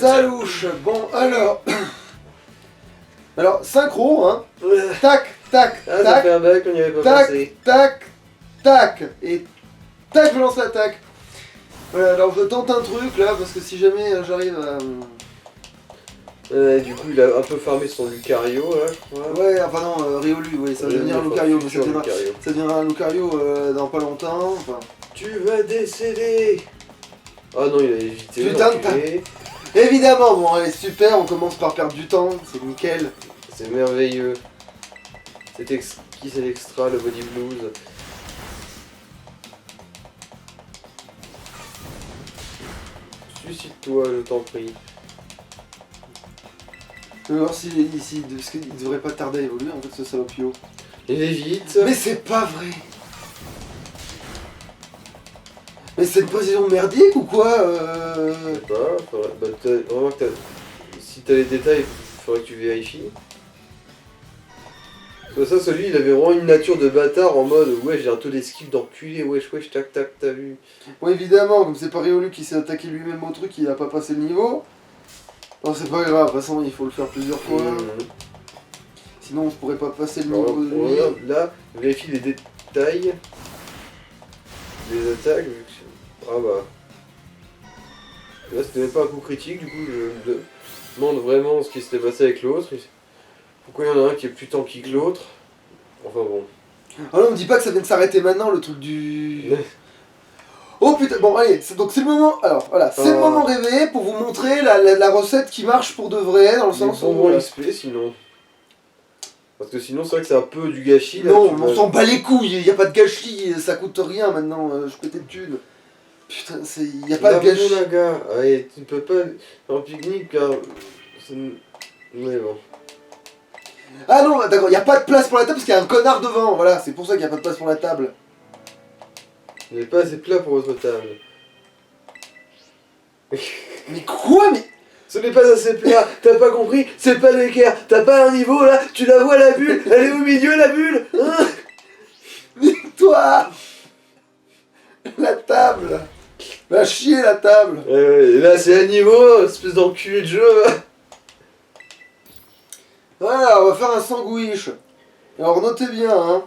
Salouche. Bon, alors... Alors, synchro, hein. Tac, tac, Ah, ça tac, fait un bac, on n'y avait pas tac, pensé. tac, tac. Et tac, je lance l'attaque. Voilà, alors je tente un truc là, parce que si jamais j'arrive à... Du coup, il a un peu farmé son Lucario, là, je crois. Ouais, enfin non, Riolu, oui, ça va devenir un Lucario, mais Futur Lucario. ça deviendra un Lucario dans pas longtemps, enfin... Tu vas décéder. Ah non, il a évité. Putain de l'enculé. Évidemment, bon, allez, super, on commence par perdre du temps, c'est nickel. C'est merveilleux. C'est exquis, c'est l'extra, le body blues. Suicide-toi, je t'en prie. Je vais voir parce qu'il devrait pas tarder à évoluer, en fait, ce salopio. Il évite. Mais c'est pas vrai. Mais c'est une précision merdique ou quoi Je sais pas, faudrait... bah, remarque, si t'as les détails, il faudrait que tu vérifies. Parce que ça, celui, il avait vraiment une nature de bâtard en mode ouais, j'ai un taux d'esquive d'enculé, wesh, tac, tac, t'as vu. Bon, évidemment, comme c'est pas Riolu qui s'est attaqué lui-même au truc, il a pas passé le niveau. Non, c'est pas grave, de toute façon, il faut le faire plusieurs fois. Sinon, on pourrait pas passer le niveau de lui. Regarde, là, vérifie les détails des attaques. Vu que... Ah bah. Là, c'était même pas un coup critique, du coup, je me demande vraiment ce qui s'était passé avec l'autre. Pourquoi il y en a un qui est plus tanky que l'autre? Enfin bon. Ah non, on me dit pas que ça vient de s'arrêter maintenant, le truc du... Oh putain, bon allez, donc c'est le moment, alors voilà, c'est le moment rêvé pour vous montrer la recette qui marche pour de vrai, dans le sens où... Bon XP sinon. Parce que sinon c'est vrai que c'est un peu du gâchis. Là, non, on s'en bat les couilles, y a pas de gâchis, ça coûte rien maintenant, je pétais de thunes. Putain, y a pas de gâchis. Là, gars, allez, tu ne peux pas faire un pique-nique car... Mais bon. Ah non, d'accord, y a pas de place pour la table parce qu'il y a un connard devant, voilà, c'est pour ça qu'il y a pas de place pour la table. Il n'est pas assez plat pour votre table. Mais quoi, mais... Ce n'est pas assez plat, t'as pas compris, c'est pas d'équerre, t'as pas un niveau là, tu la vois la bulle, elle est au milieu la bulle hein. Mais toi, la table, va chier la table. Et là c'est à niveau, espèce d'enculé de jeu. Voilà, on va faire un sandwich. Alors notez bien, hein.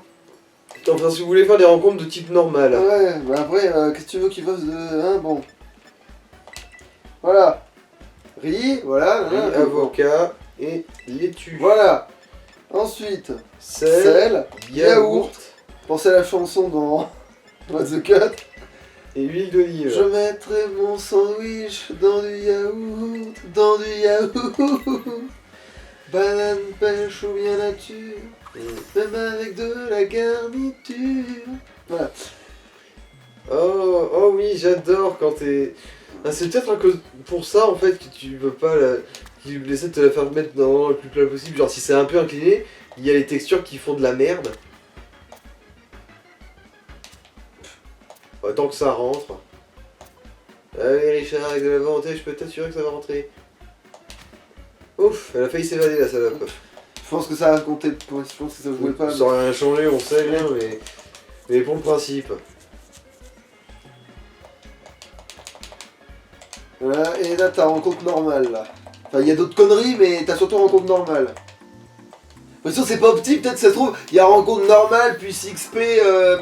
Enfin si vous voulez faire des rencontres de type normal. Ouais, bah après, qu'est-ce que tu veux qu'il fasse de... Hein, bon. Voilà. Riz, voilà. Riz, avocat et laitue. Voilà. Ensuite, Sel, yaourt pensez à la chanson dans What's the Cut. et huile d'olive. Je mettrai mon sandwich dans du yaourt, banane, pêche ou bien nature, même avec de la garniture. Voilà. Oh oui, j'adore quand t'es... Ah, c'est peut-être à cause pour ça en fait que tu veux pas la... qu'ils essaient de te la faire mettre dans le plus plat possible. Genre si c'est un peu incliné, il y a les textures qui font de la merde. Tant que ça rentre. Allez Richard, avec de la volonté, je peux t'assurer que ça va rentrer. Ouf, elle a failli s'évader la salope. Je pense que ça a compté, je pense que ça jouait pas. Ça aurait rien changé, on sait bien, mais pour le principe. Voilà, et là t'as rencontre normale là. Enfin il y a d'autres conneries mais t'as surtout rencontre normale. De toute façon c'est pas optique, peut-être ça se trouve, il y a rencontre normale puis XP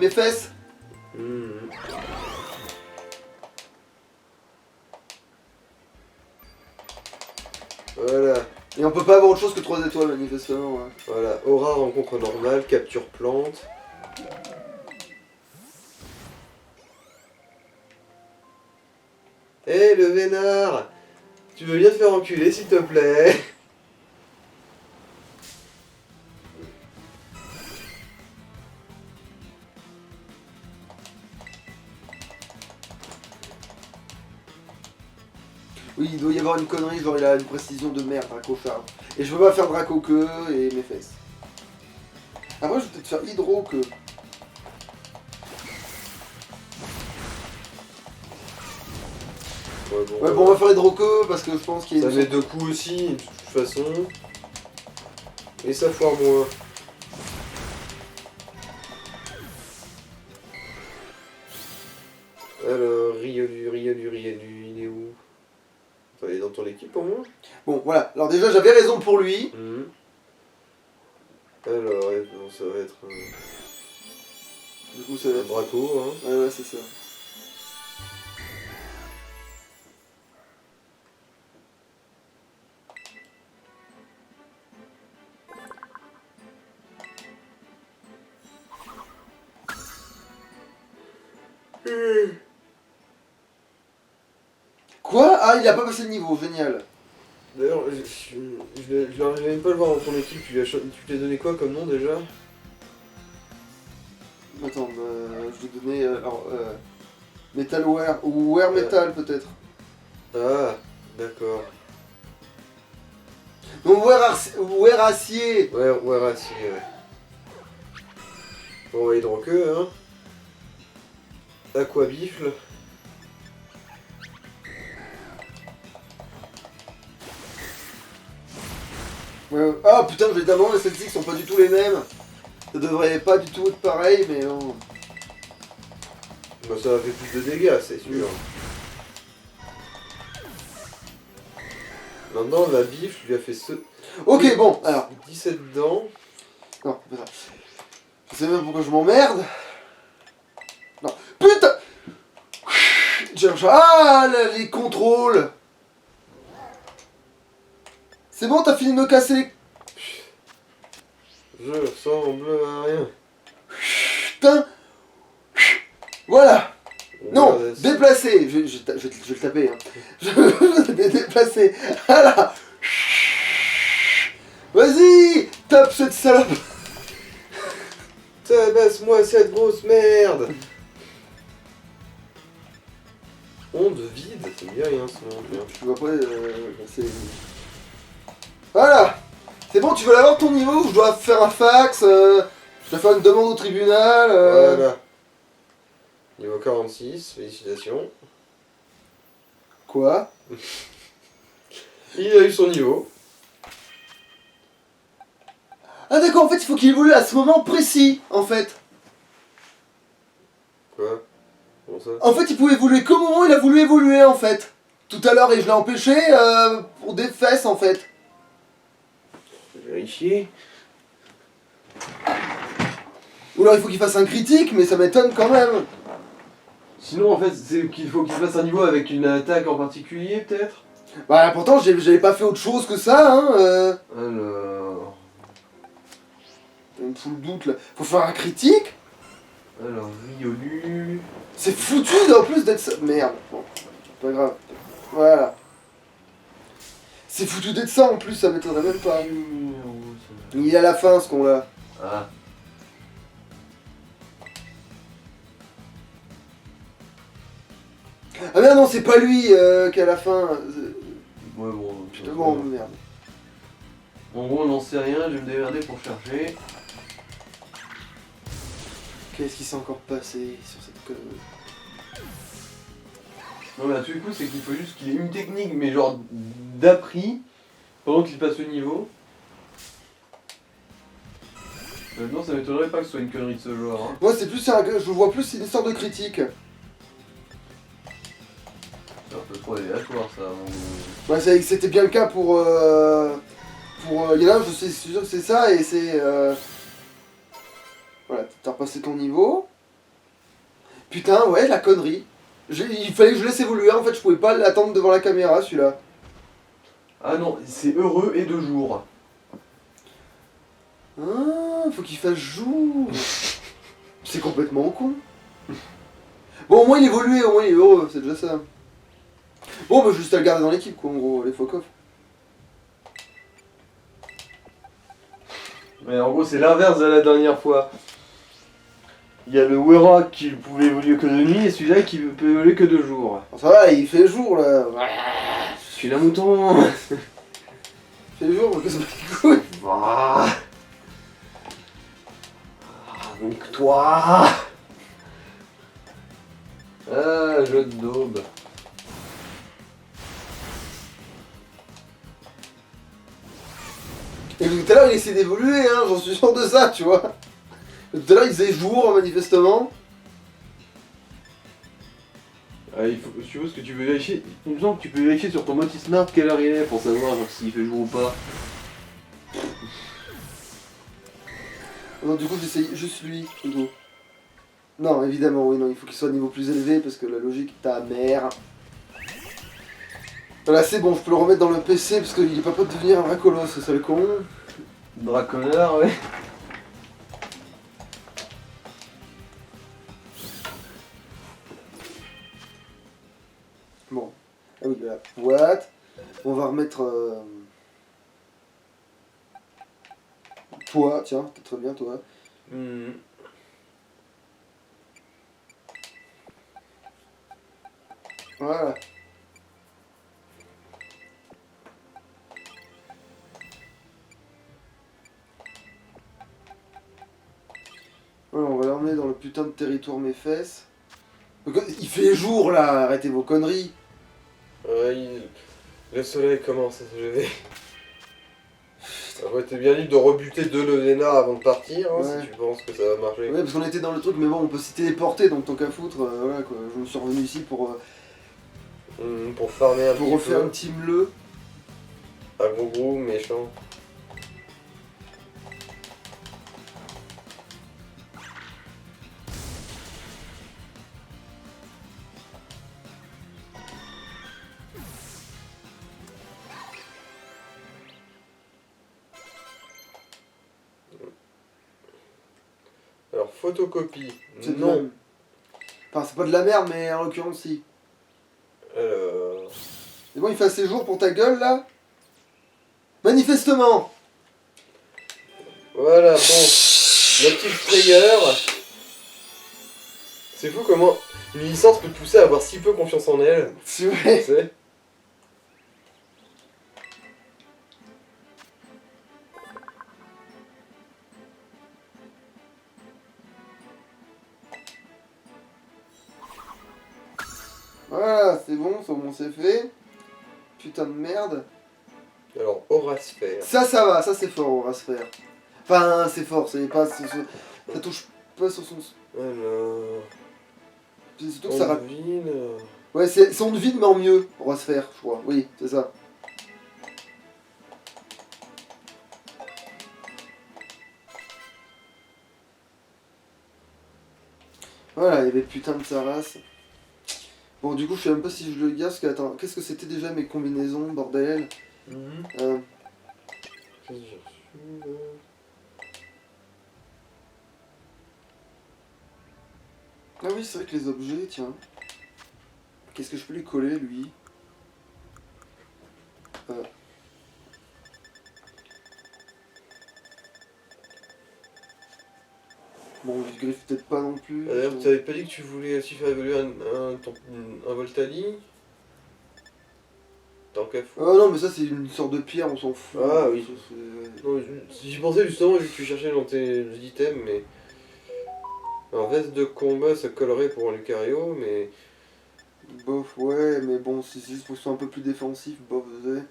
mes fesses. Voilà. Et on peut pas avoir autre chose que 3 étoiles manifestement. Hein. Voilà, aura rencontre normale, capture plante. Hé le vénard, tu veux bien te faire enculer s'il te plaît? Oui, il doit y avoir une connerie, genre il a une précision de merde, Draco Charme. Et je veux pas faire Draco queue et mes fesses. Après je vais peut-être faire Hydro queue. Ouais bon on va faire Hydro queue parce que je pense qu'il y a ça met 2 coups aussi, de toute façon. Et ça foire moins. Alors, Riolu, il est où? Enfin, il est dans ton équipe au moins. Bon, voilà. Alors déjà, j'avais raison pour lui. Alors, ouais, bon, ça va être Du coup, ça va un être... Braco, hein. Ouais, c'est ça. Quoi? Ah, il a pas passé le niveau, génial. D'ailleurs, je n'arrive même pas à le voir dans ton équipe. Tu t'es donné quoi comme nom déjà? Attends, je vais donner... Metal Wear, ou Wear Metal peut-être. Ah, d'accord. Donc Wear Acier. Ouais, Rassi, ouais. Bon, on va hydroqueux, hein. Aquabifle. Ah putain, évidemment, les statistiques sont pas du tout les mêmes. Ça devrait pas du tout être pareil, mais non. Bah, ça a fait plus de dégâts, c'est sûr. Maintenant, la bifle lui a fait ce... Ok, bon, alors. 17 dents. Non, c'est pas ça. Je sais même pourquoi je m'emmerde. Non. Putain. Ah, là, les contrôles. C'est bon, t'as fini de me casser les... Je ressemble à rien. Putain. Voilà. Non, Regarde, déplacer. Je vais le taper. Hein. Je vais déplacer. Voilà. Vas-y, tape cette salope. Tabasse-moi cette grosse merde. Onde vide, ça me dit rien ce nom. Je vois pas, c'est... Voilà. C'est bon, tu veux l'avoir ton niveau, je dois faire un fax, je dois faire une demande au tribunal. Voilà. Niveau 46, félicitations. Quoi? Il a eu son niveau. Ah d'accord, en fait il faut qu'il évolue à ce moment précis, en fait. Quoi? Comment ça? En fait il pouvait évoluer qu'au moment où il a voulu évoluer, en fait. Tout à l'heure, et je l'ai empêché pour des fesses, en fait. Je vais vérifier. Ou alors il faut qu'il fasse un critique, mais ça m'étonne quand même. Sinon, en fait, c'est qu'il faut qu'il fasse un niveau avec une attaque en particulier, peut-être? Bah pourtant j'avais pas fait autre chose que ça, hein. Alors... Ça me fout le doute là. Faut faire un critique? Alors, Riolu... C'est foutu en plus d'être ça. Merde. Bon, pas grave. Voilà. C'est foutu d'être ça en plus, ça m'étonnerait même pas. Il est à la fin ce qu'on l'a. Ah. Ah merde non, c'est pas lui qui est à la fin. Ouais, bon... Putain, bon, merde. En gros, on n'en sait rien, je vais me démerder pour chercher. Qu'est-ce qui s'est encore passé sur cette connerie? Non mais à tous les coups c'est qu'il faut juste qu'il ait une technique mais genre d'appris pendant qu'il passe le niveau. Maintenant ça m'étonnerait pas que ce soit une connerie de ce genre. Hein. Moi c'est plus, je vois plus c'est une histoire de critique. C'est un peu trop aléatoire ça. Ouais, c'était bien le cas pour il y en a un, je suis sûr que c'est ça et c'est voilà, t'as repassé ton niveau. Putain ouais, la connerie. Il fallait que je laisse évoluer, en fait je pouvais pas l'attendre devant la caméra celui-là. Ah non, c'est heureux et 2 jours. Ah, faut qu'il fasse jour. C'est complètement con. Bon au moins il évolue, au moins il est heureux, c'est déjà ça. Bon bah juste à le garder dans l'équipe quoi en gros, les fuck off. Mais en gros c'est l'inverse de la dernière fois. Il y a le Wera qui pouvait évoluer que de nuit et celui-là qui peut évoluer que de jour. Ça va, il fait jour là. Je suis la mouton. Il fait jour, mais qu'est-ce que c'est cool. Donc toi. Ah, jeu de daube. Et tout à l'heure il essaie d'évoluer, hein, j'en suis sûr de ça, tu vois. Tout à l'heure il faisait jour manifestement. Ah, Il faut, je suppose que tu peux vérifier. Il me semble que tu peux vérifier sur ton Motis Smart quelle heure il est pour savoir genre, s'il fait jour ou pas. Non, du coup, j'essaye juste lui, du coup. Non, évidemment, oui, non, il faut qu'il soit à niveau plus élevé parce que la logique, ta mère. Voilà, c'est bon, je peux le remettre dans le PC parce qu'il est pas prêt de devenir un vrai colosse, c'est le con. Draconneur, ouais. Bon. Ah oui, voilà. What? On va remettre. Toi, tiens, t'es très bien, toi. Voilà. Voilà, on va l'emmener dans le putain de territoire mes fesses. Il fait jour là, arrêtez vos conneries. Le soleil commence à se lever. Après, t'es bien libre de rebuter 2 Levena avant de partir, hein, Ouais. si tu penses que ça va marcher. Ouais, parce qu'on était dans le truc, mais bon, on peut s'y téléporter, donc tant qu'à foutre, voilà quoi. Je me suis revenu ici pour Farmer un petit refaire peu. un petit mleu. Un gros méchant. Alors, photocopie. C'est de Non. la- Enfin, c'est pas de la merde, mais en l'occurrence, si. Alors... C'est bon, il fait assez jour pour ta gueule là? Manifestement! Voilà, bon. Native Sprayer. C'est fou comment une licence peut te pousser à avoir si peu confiance en elle. C'est vrai. Tu sais. Voilà, c'est bon, c'est fait. Putain de merde. Alors, Aurasphère. Ça va, ça c'est fort, on va se faire. Enfin, c'est fort, c'est pas. Ça touche pas sur son. Alors... C'est surtout que ça rate. Ondeville, Ouais, c'est son vide, mais en mieux, on va se faire, je crois. Oui, c'est ça. Voilà, il y avait putain de sa race. Bon, du coup, je sais même pas si je le garde, parce que, attends, qu'est-ce que c'était déjà mes combinaisons, bordel? Qu'est-ce que j'ai reçu, là? Ah oui, c'est vrai que les objets, tiens. Qu'est-ce que je peux lui coller, lui? Bon, il griffe peut-être pas non plus. D'ailleurs, tu avais pas dit que tu voulais aussi faire évoluer un Voltali? Tant qu'à foutre. Oh non, mais ça c'est une sorte de pierre, on s'en fout. Ah oui. Ça, c'est- Non, j'y pensais justement vu que tu cherchais dans tes items, mais... Alors, veste de combat, ça collerait pour un Lucario, mais... Bof, ouais, mais bon, si c'est juste pour qu'ils soient un peu plus défensifs, bof, vous savez.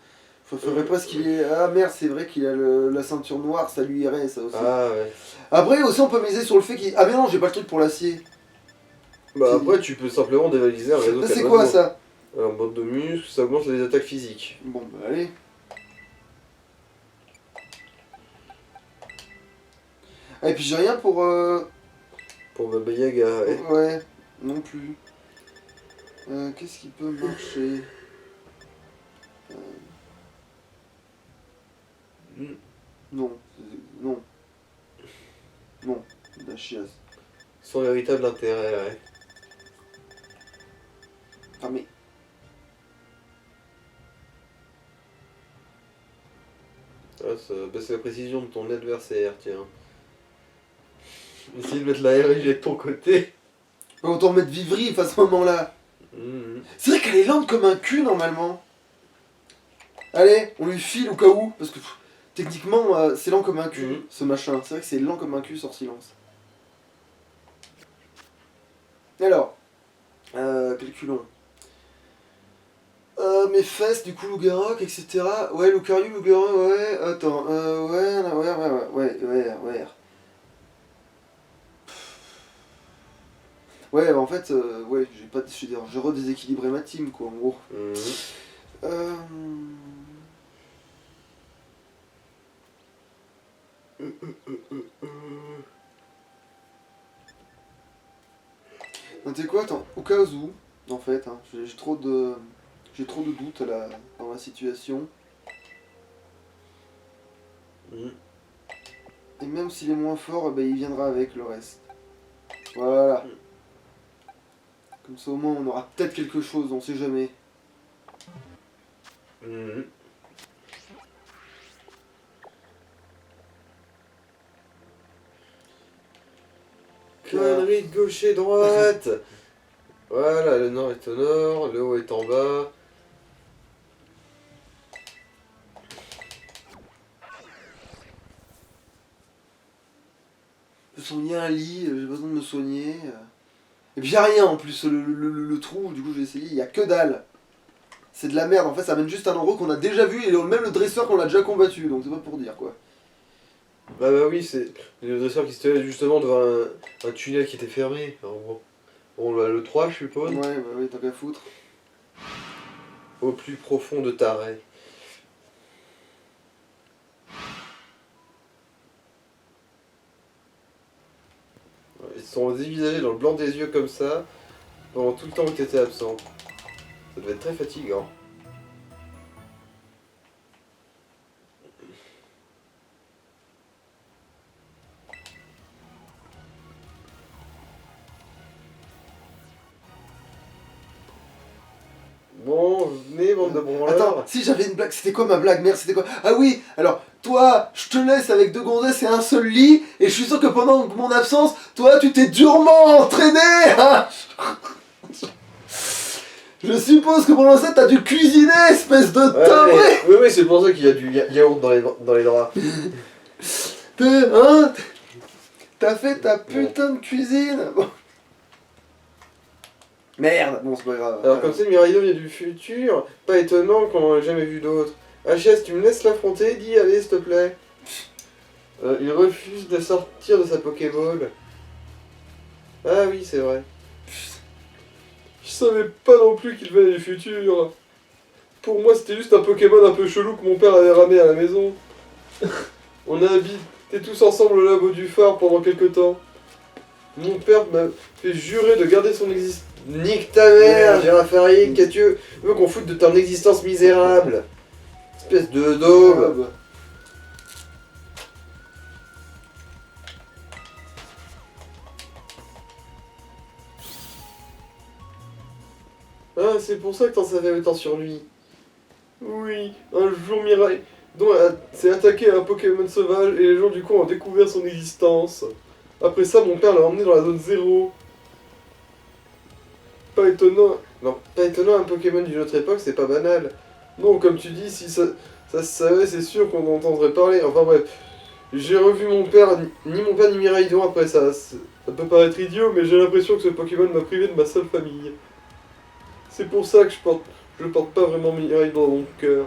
Faudrait presque qu'il ait. Ah merde, c'est vrai qu'il a la ceinture noire, ça lui irait ça aussi. Ah ouais. Après aussi, on peut miser sur le fait qu'il. Ah, mais non, j'ai pas le truc pour l'acier. Bah après, tu peux simplement dévaliser un réseau Ça, c'est calvados. quoi ça? Alors, bande de muscles, ça augmente les attaques physiques. Bon, bah allez. Ah, et puis j'ai rien pour. Pour Baba Yaga, ouais. Ouais, non plus. Qu'est-ce qui peut marcher? Non, non. Non, la chiasse. Sans véritable intérêt, ouais. Ah, mais. Ah, ça baisse la précision de ton adversaire, tiens. Essaye de mettre la RNG de ton côté. Bah, autant mettre Vivri à ce moment-là. C'est vrai qu'elle est lente comme un cul normalement. Allez, on lui file au cas où, parce que techniquement c'est lent comme un cul ce machin. C'est vrai que c'est lent comme un cul sur silence. Alors, calculons. Mes fesses, du coup, Lougaroc, etc. Ouais, Lucario, Lougaroc, ouais, attends, ouais. Ouais, en fait, ouais, j'ai redéséquilibré ma team, quoi, en gros. Euh... Non, tu sais quoi, attends, au cas où, en fait, hein, j'ai trop de doutes là, dans la situation. Et même s'il est moins fort, eh ben, il viendra avec le reste. Voilà. Comme ça au moins on aura peut-être quelque chose, on sait jamais. Connerie de gauche et droite. Voilà, le nord est au nord, le haut est en bas. Je peux soigner un lit, j'ai besoin de me soigner. Et puis y a rien en plus, le trou, du coup j'ai essayé, il y a que dalle. C'est de la merde, en fait ça amène juste un endroit qu'on a déjà vu et même le dresseur qu'on l'a déjà combattu, donc c'est pas pour dire quoi. Bah oui, c'est le dresseur qui se tenait justement devant un tunnel qui était fermé, en gros. Bon, le 3 je suppose. Ouais, bah oui, tant qu'à foutre. Au plus profond de ta raie. Ils se sont dévisagés dans le blanc des yeux comme ça, pendant tout le temps que t'étais absent. Ça devait être très fatigant. Bon, venez, bande de branleurs. Attends, si j'avais une blague, c'était quoi ma blague? Merde, c'était quoi? Ah oui, alors, toi, je te laisse avec 2 gonzesses et un seul lit, et je suis sûr que pendant mon absence, toi, tu t'es durement entraîné, hein. Je suppose que pendant ça, t'as dû cuisiner, espèce de timbré. Oui, c'est pour ça qu'il y a du yaourt dans les draps. Hein? T'as fait ta putain de cuisine. Bon. Merde, bon c'est pas grave. Alors comme c'est Miraido vient du futur, pas étonnant qu'on n'en ait jamais vu d'autres. HS, tu me laisses l'affronter? Dis allez s'il te plaît. Il refuse de sortir de sa Pokéball. Ah oui, c'est vrai. Je savais pas non plus qu'il venait du futur. Pour moi, c'était juste un Pokémon un peu chelou que mon père avait ramené à la maison. On a habité tous ensemble au labo du phare pendant quelques temps. Mon père m'a fait jurer de garder son existence. Nique ta mère, Girafarik, qu'est-ce que tu veux qu'on foute de ton existence misérable? Espèce de daube. Ah, c'est pour ça que t'en savais autant sur lui. Oui, un jour Mirai s'est attaqué à un Pokémon sauvage et les gens du coin ont découvert son existence. Après ça, mon père l'a emmené dans la zone 0. Pas étonnant. Non, pas étonnant, un Pokémon d'une autre époque, c'est pas banal. Non, comme tu dis, si ça se savait, c'est sûr qu'on en entendrait parler. Enfin bref, j'ai revu mon père, ni mon père ni Miraidon après ça. Ça peut paraître idiot, mais j'ai l'impression que ce Pokémon m'a privé de ma seule famille. C'est pour ça que je porte pas vraiment Miraidon dans mon cœur.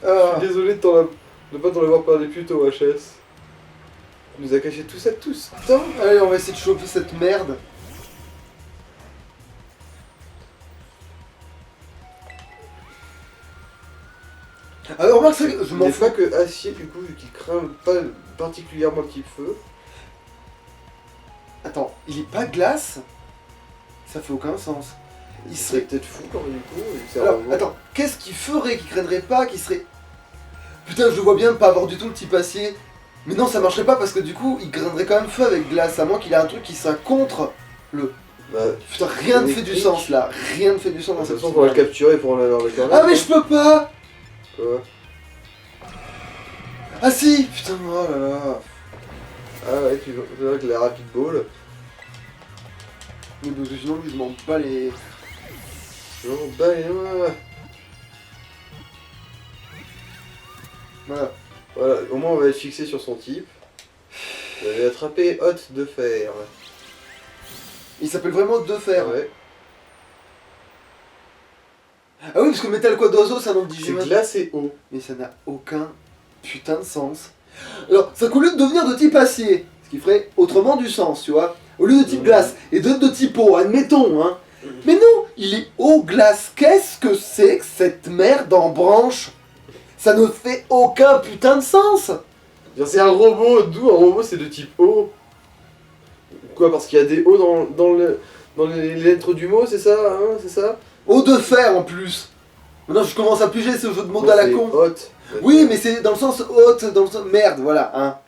Je suis désolé de pas t'en avoir parlé plus tôt, HS. Tu nous a caché tout ça tout ce temps. Allez, on va essayer de choper cette merde. Alors, remarque, je m'en Des fous. fois que Acier, du coup, vu qu'il craint pas particulièrement le type feu. Attends, il est pas glace? Ça fait aucun sens. Il serait peut-être fou quand même, du coup. Vu que c'est Alors, un robot. attends, qu'est-ce qu'il ferait, qu'il craindrait pas, qu'il serait... Putain, je le vois bien ne pas avoir du tout le type acier. Mais non, ça marcherait pas parce que du coup, il craindrait quand même feu avec glace, à moins qu'il ait un truc qui soit contre le... Bah, Putain, rien ne fait du électrique. sens là, rien ne fait du sens De dans toute cette façon, on va le capturer pour en avoir le carnet. Ah mais je peux pas. Quoi? Ah si. Putain, oh là là. Ah ouais, tu vois avec la Rapid Ball. Mais parce que sinon, lui, je m'en bats les... Non, bah et ouais. Voilà. Voilà, au moins on va être fixé sur son type. Vous avez attrapé Hôte de Fer. Il s'appelle vraiment De Fer. Ouais. Ah oui, parce que Metal Quad d'Oiseau, c'est un nom de C'est Digimon. glace et eau. Mais ça n'a aucun putain de sens. Alors, ça coûte de devenir de type acier, ce qui ferait autrement du sens, tu vois. au lieu de type glace, et de type eau, admettons, hein. Mais non, il est eau glace. Qu'est-ce que c'est que cette merde en branche? Ça ne fait aucun putain de sens. C'est un robot, d'où un robot c'est de type eau. Quoi, parce qu'il y a des O dans les lettres du mot, c'est ça, hein, c'est ça? Eau de fer en plus. Maintenant je commence à piger ce jeu de mots Non, à la c'est con. haute. Oui, mais c'est dans le sens haute, dans le sens... Merde, voilà, hein.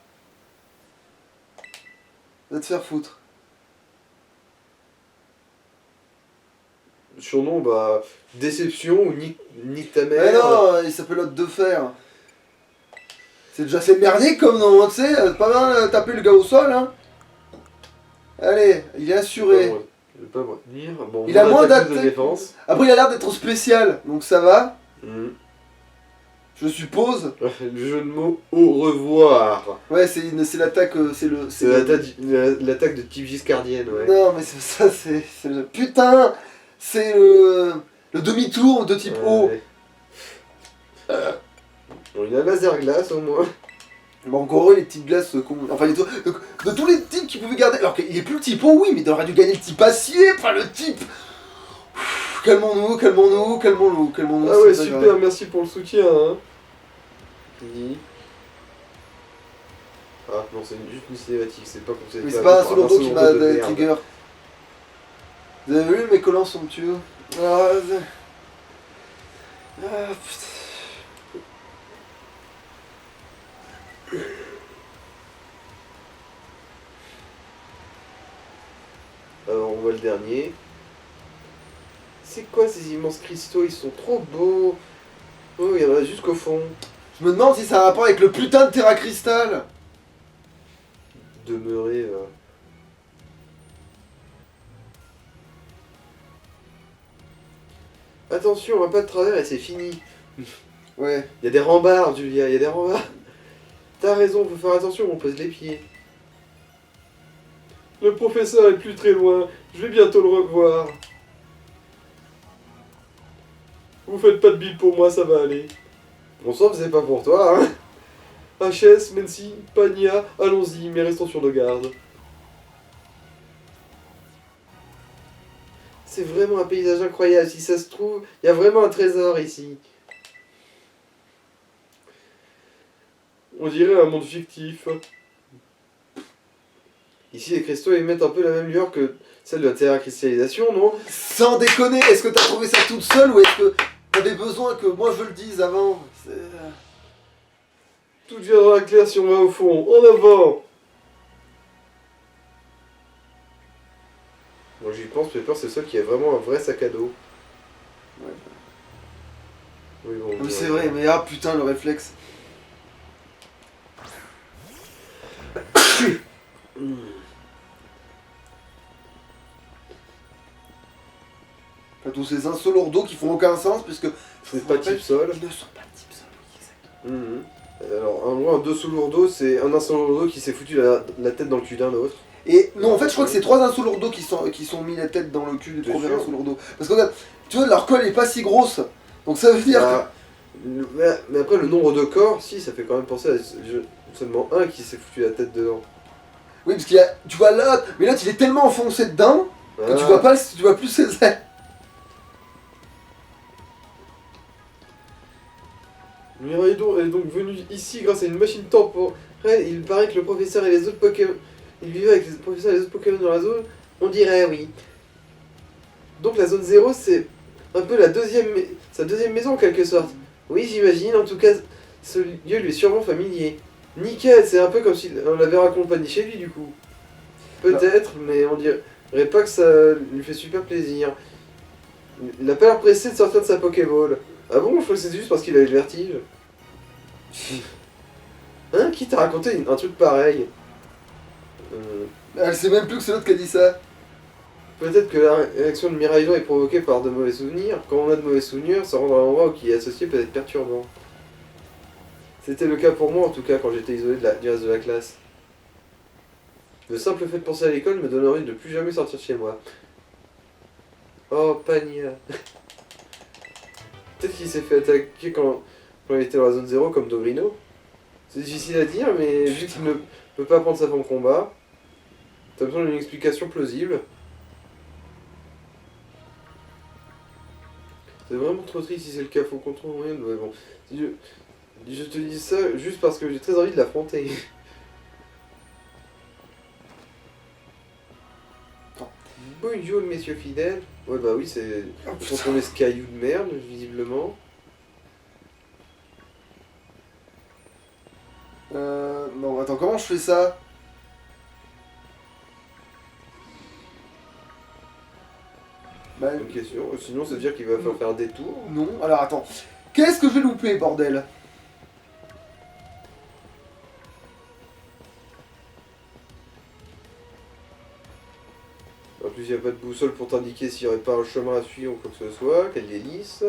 Va te faire foutre. Surnom, bah, déception ou nique ta mère. Mais non, il s'appelle Hôte de Fer. C'est déjà assez merdique comme nom, hein, tu sais, pas mal taper le gars au sol, hein. Allez, il est assuré. Je vais pas me retenir. Bon, Il a moins attaque de d'attaque. défense. Après, il a l'air d'être spécial, donc ça va, Mhm. je suppose. Le jeu de mots au revoir. Ouais, c'est l'attaque, C'est l'attaque de type giscardienne, ouais. Non, mais ça, c'est putain, c'est le demi-tour de type O. Ouais. Bon, il a laser glace au moins. Bon, encore eux, les petites glaces, enfin, de tous les types qu'ils pouvaient garder. Alors qu'il est plus le type O, oui, mais il aurait dû gagner le type acier, pas le type. Calmons-nous. Ah ouais, super, merci pour le soutien. Hein. Dit. Ah non, c'est juste une cinématique, c'est pas comme ça. Mais c'est pas un solo qui m'a trigger. Vous avez vu, mes collants sont tueux. Ah, putain. Alors on voit le dernier. C'est quoi ces immenses cristaux? Ils sont trop beaux. Oh, il y en a jusqu'au fond. Je me demande si ça a un rapport avec le putain de Terra Crystal. Demeurer. Attention, on va pas de travers et c'est fini. Ouais. Il y a des rambards, Julia, il y a des rambards. T'as raison, faut faire attention, on pose les pieds. Le professeur est plus très loin, je vais bientôt le revoir. Vous faites pas de bille pour moi, ça va aller. Bon sang, c'est pas pour toi, hein. HS, Mensi, Pania, allons-y, mais restons sur nos gardes. C'est vraiment un paysage incroyable, si ça se trouve, il y a vraiment un trésor ici. On dirait un monde fictif. Ici, les cristaux émettent un peu la même lueur que celle de la terra-cristallisation, non? Sans déconner, est-ce que t'as trouvé ça toute seule ou est-ce que t'avais besoin que moi je le dise avant? Tout deviendra clair si on va au fond. En avant! Moi j'y pense, Pepper c'est le seul qui a vraiment un vrai sac à dos. Ouais. Oui, bon, Oui, c'est vrai, mais ah putain, le réflexe. Enfin, tous ces insolordos qui font aucun sens puisque. C'est pas type sol. Ils ne sont pas type sol, oui, exact. Alors, en gros, un dessous lourdeau, c'est un insolordo qui s'est foutu la tête dans le cul d'un autre. Et non, en fait, je crois que c'est 3 insolordos qui sont mis la tête dans le cul des T'es 3 sûr insolordos. Parce que regarde, tu vois, leur colle est pas si grosse. Donc ça veut dire Bah, mais après, le nombre de corps, si, ça fait quand même penser à seulement un qui s'est foutu la tête dedans. que. Oui, parce qu'il y a. Tu vois là, mais là, il est tellement enfoncé dedans que tu Ah. vois pas, tu vois plus ses ailes. Miraidon est donc venu ici grâce à une machine temporelle. Il paraît que le professeur et les autres Pokémon. Il vivait avec les professeurs et les autres Pokémon dans la zone. On dirait, oui. Donc la zone 0, c'est un peu sa deuxième maison en quelque sorte. Oui, j'imagine. En tout cas, ce lieu lui est sûrement familier. Nickel, c'est un peu comme si on l'avait raccompagné chez lui du coup. Peut-être, mais on dirait pas que ça lui fait super plaisir. Il n'a pas l'air pressé de sortir de sa Pokéball. Ah bon, je crois que c'est juste parce qu'il avait le vertige. Hein? Qui t'a raconté un truc pareil? Elle sait même plus que c'est l'autre qui a dit ça. Peut-être que la réaction de Miraidon est provoquée par de mauvais souvenirs. Quand on a de mauvais souvenirs, se rendre à l'endroit qui est associé peut être perturbant. C'était le cas pour moi en tout cas quand j'étais isolé du reste de la classe. Le simple fait de penser à l'école me donne envie de ne plus jamais sortir de chez moi. Oh, Pania. Peut-être qu'il s'est fait attaquer quand il était dans la zone 0 comme Dogrino. C'est difficile à dire, mais vu qu'il ne peut pas prendre sa forme combat, T'as besoin d'une explication plausible. C'est vraiment trop triste si c'est le cas, faut qu'on trouve moyen de... Ouais, bon. Je te dis ça juste parce que j'ai très envie de l'affronter. Bonjour, messieurs fidèles. Ouais, bah oui, c'est... Oh, Contre les cailloux de merde, visiblement. Non, attends, comment je fais ça? Bah, Bonne question. Sinon, ça veut dire qu'il va falloir faire un détour. non, alors attends. Qu'est-ce que je vais louper, bordel? En plus, il n'y a pas de boussole pour t'indiquer s'il n'y aurait pas un chemin à suivre ou quoi que ce soit. Quelle est lisse.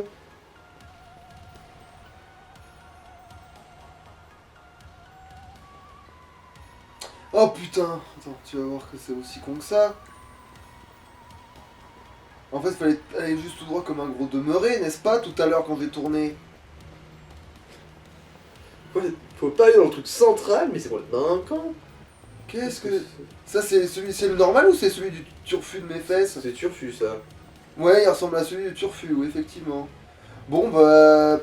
Oh putain! Attends, tu vas voir que c'est aussi con que ça. En fait, il fallait aller juste tout droit comme un gros demeuré, n'est-ce pas, tout à l'heure quand j'ai tourné? Ouais, faut pas aller dans le truc central, mais c'est complètement un camp. Qu'est-ce que... Ça, c'est le normal ou c'est celui du turfu de mes fesses? C'est turfu, ça. Ouais, il ressemble à celui du turfu, oui, effectivement. Bon, bah...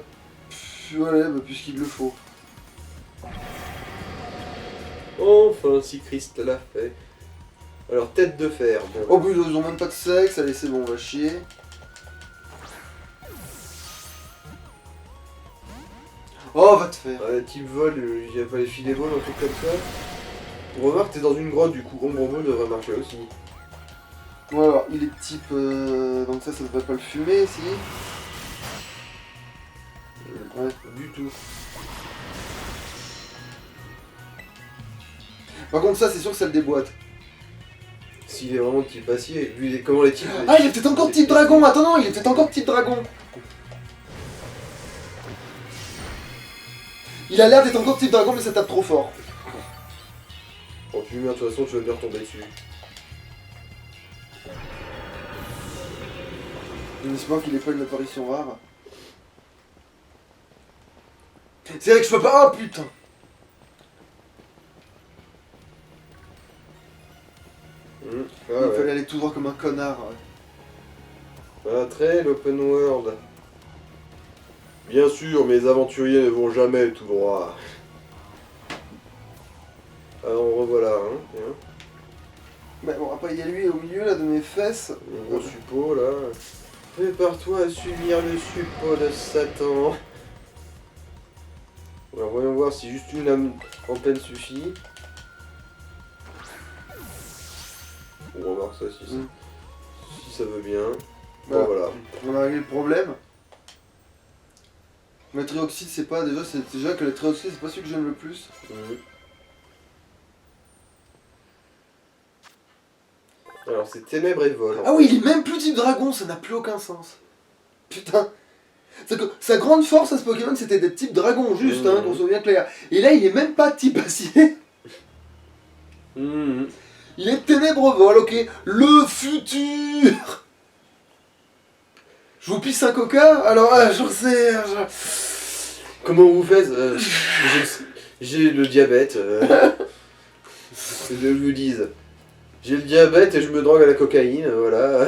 voilà, bah, puisqu'il le faut. Enfin, si Christ l'a fait. Alors, tête de fer. Bon. Oh, bah, ils ont même pas de sexe, allez, c'est bon, on va chier. Oh, va te faire. Ouais, type vol, il n'y a pas les filets vol, un truc comme ça. Remarque, t'es dans une grotte, du coup, ombre vol devrait marcher aussi. Bon, alors, il est type... donc ça devrait pas le fumer, si. Ouais. Du tout. Par contre, ça, c'est sûr que ça le déboîte. S'il est vraiment de type acier, lui, comment les types... Ah, il est peut-être encore type dragon. Attends, non, il est peut-être encore type dragon. Il a l'air d'être encore type dragon, mais ça tape trop fort. Quand tu meurs, de toute façon, tu vas bien retomber dessus. J'espère qu'il est pas une apparition rare. C'est vrai que je peux pas... Oh, putain. Ah, Il ouais. fallait aller tout droit comme un connard. Ouais. Voilà, très l'open world. Bien sûr, mes aventuriers ne vont jamais tout droit. Alors, revoilà, hein. Tiens. Mais bon, après, il y a lui au milieu, là, de mes fesses. Le gros suppôt, là. Prépare-toi à subir le suppôt de Satan. Alors, voyons voir si juste une lame en pleine suffit. On va voir ça si ça veut bien. Bon, voilà. On a réglé le problème. Le trioxyde, c'est pas... Déjà que le trioxyde, c'est pas celui que j'aime le plus. Alors, c'est ténèbres et vol. Ah oui, il est même plus type dragon, ça n'a plus aucun sens. Putain. C'est que sa grande force à ce Pokémon, c'était d'être type dragon, juste, hein, qu'on soit bien clair. Et là, il est même pas type acier. Il est ténèbres vol, ok. Le futur. Je vous pisse un coca? Alors, j'en sais... Comment vous faites J'ai le diabète. C'est ce que je vous dise. J'ai le diabète et je me drogue à la cocaïne, voilà.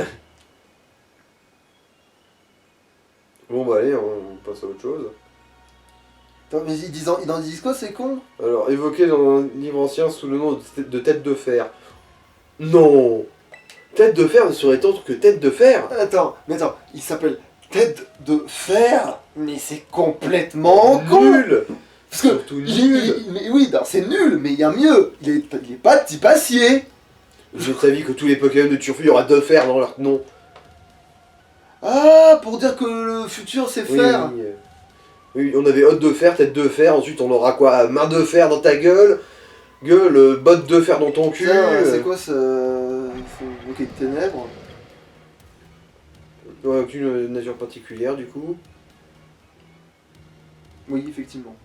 Bon bah allez, on passe à autre chose. Attends, mais ils disent quoi, c'est con? Alors, évoqué dans un livre ancien sous le nom de tête de fer. Non! Tête de fer ne serait autre que tête de fer? Attends, il s'appelle Tête de Fer, mais c'est complètement con. Nul! Parce que Surtout nul! mais oui, non, c'est nul, mais il y a mieux. Il est pas de type acier. J'ai avis que tous les Pokémon de Turfu, il y aura deux fers dans leur nom. Ah, pour dire que le futur c'est fer. Oui, oui, on avait hôte de fer, tête de fer, ensuite on aura quoi? Main de fer dans ta gueule, botte de fer dans ton cul. C'est quoi ce bouquet de ténèbres? Ouais, aucune nature particulière du coup. Oui, effectivement.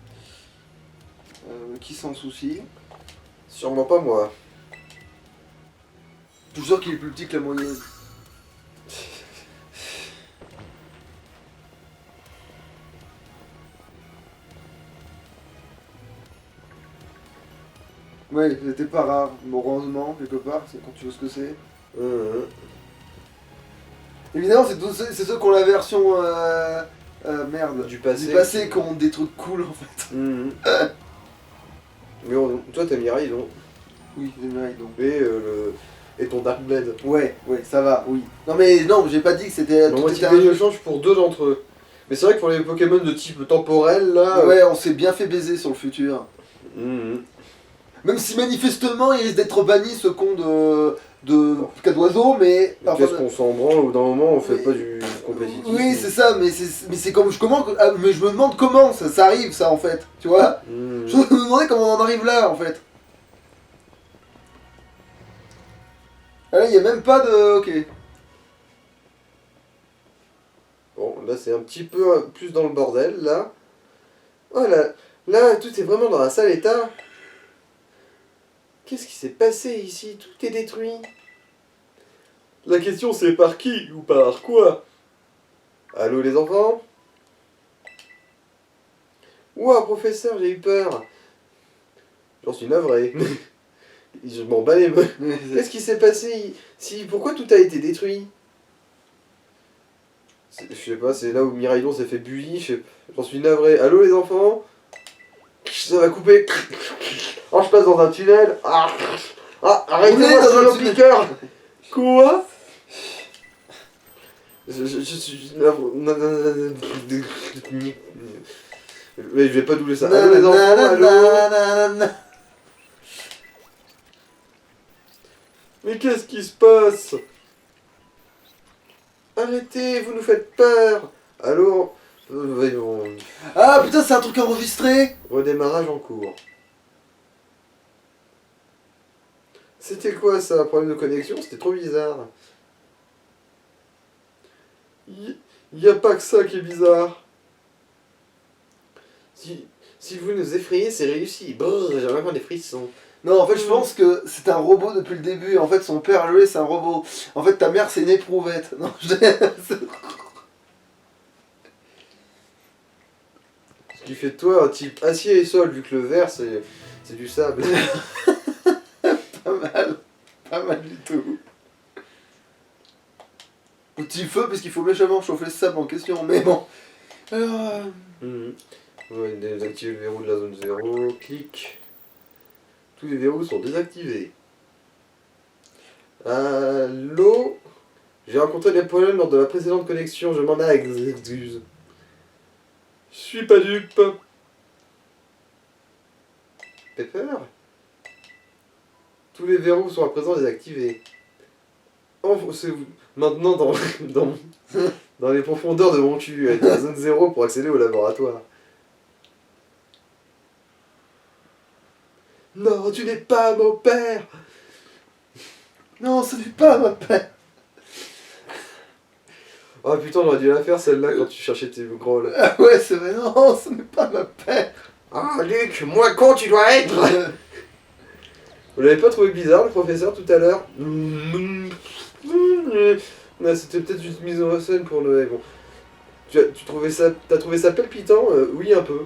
Qui s'en soucie? Sûrement pas moi. Je suis sûr qu'il est plus petit que la moyenne. Ouais, c'était pas rare. Bon, heureusement, quelque part, c'est quand tu vois ce que c'est. Évidemment, c'est ceux qui ont la version. Merde. Du passé. Du passé qui ont des trucs cool en fait. Mais toi, t'as Mirai, donc. Oui, j'ai Mirai donc. Et ton Dark Blade. Ouais, ça va, oui. Non, mais non, j'ai pas dit que c'était. Moi, type je change pour 2 d'entre eux. Mais c'est vrai que pour les Pokémon de type temporel, là. Ouais, on s'est bien fait baiser sur le futur. Même si manifestement il risque d'être banni ce con de cas d'oiseau, mais. Qu'est-ce qu'on s'en branle, au bout d'un moment on fait pas du compétitif. Oui, c'est ça, mais c'est comme. Mais je me demande comment ça arrive, ça en fait, tu vois. Je me demandais comment on en arrive là en fait. Ah, là, il n'y a même pas de. Ok. Bon, là c'est un petit peu plus dans le bordel, là. Oh là, tout est vraiment dans un sale état. Qu'est-ce qui s'est passé ici? Tout est détruit. La question c'est par qui ou par quoi? Allô les enfants? Ouah, professeur, j'ai eu peur. J'en suis navré. Je m'en bats les mains. Qu'est-ce qui s'est passé? Pourquoi tout a été détruit? Je sais pas, c'est là où Miraidon s'est fait bully. J'en suis navré. Allô les enfants? Ça va couper. Oh, je passe dans un tunnel. Arrêtez-moi sur le piqueur. Quoi? Je suis... Mais je vais pas doubler ça. Allô les enfants, allô? Mais qu'est-ce qui se passe? Arrêtez, vous nous faites peur. Allô? Voyons. Ah putain, c'est un truc enregistré. Redémarrage en cours. C'était quoi ça? Problème de connexion? C'était trop bizarre. Y a pas que ça qui est bizarre. Si vous nous effrayez, c'est réussi. Brrr, j'ai vraiment des frissons. Non, en fait, je pense que c'est un robot depuis le début. En fait, son père, lui, c'est un robot. En fait, ta mère, c'est une éprouvette. Non, Ce qui fait de toi un type acier et sol, vu que le verre, c'est du sable. Pas mal. Pas mal du tout. Petit feu, parce qu'il faut méchamment chauffer le sable en question. Mais bon. Alors. Ouais, désactiver le verrou de la zone 0. Clic. Tous les verrous sont désactivés. Allô? J'ai rencontré des problèmes lors de la précédente connexion, je m'en excuse. Je suis pas dupe. Pepper? Tous les verrous sont à présent désactivés. Oh, c'est maintenant dans les profondeurs de mon cul, avec la zone 0 pour accéder au laboratoire. Non, tu n'es pas mon père! Non, ce n'est pas ma père. Oh putain, on aurait dû la faire celle-là quand tu cherchais tes grolles. Ah ouais, c'est vrai, non, ce n'est pas ma père. Ah, Luc, moins con tu dois être! Vous l'avez pas trouvé bizarre le professeur tout à l'heure? C'était peut-être une mise en scène pour Noël. Bon. T'as trouvé ça palpitant? Oui, un peu.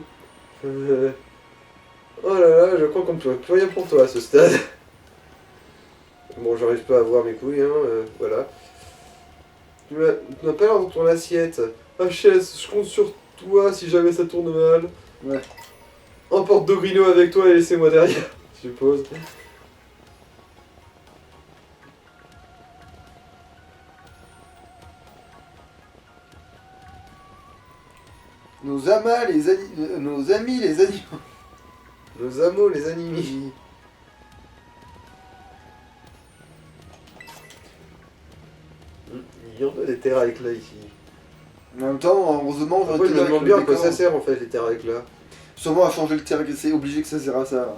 Oh là là, je crois qu'on ne peut plus rien pour toi à ce stade. Bon, j'arrive pas à voir mes couilles, voilà. Tu n'as pas l'air dans ton assiette. HS, je compte sur toi si jamais ça tourne mal. Ouais. Emporte Dogrino avec toi et laissez-moi derrière, je suppose. Nos amis les animaux. Nos amours, les animés. Il y en a des terres avec là ici. En même temps, heureusement, Pourquoi je me demande bien à quoi ça sert en fait les terres avec là. Sûrement à changer le terre, c'est obligé que ça sert à ça.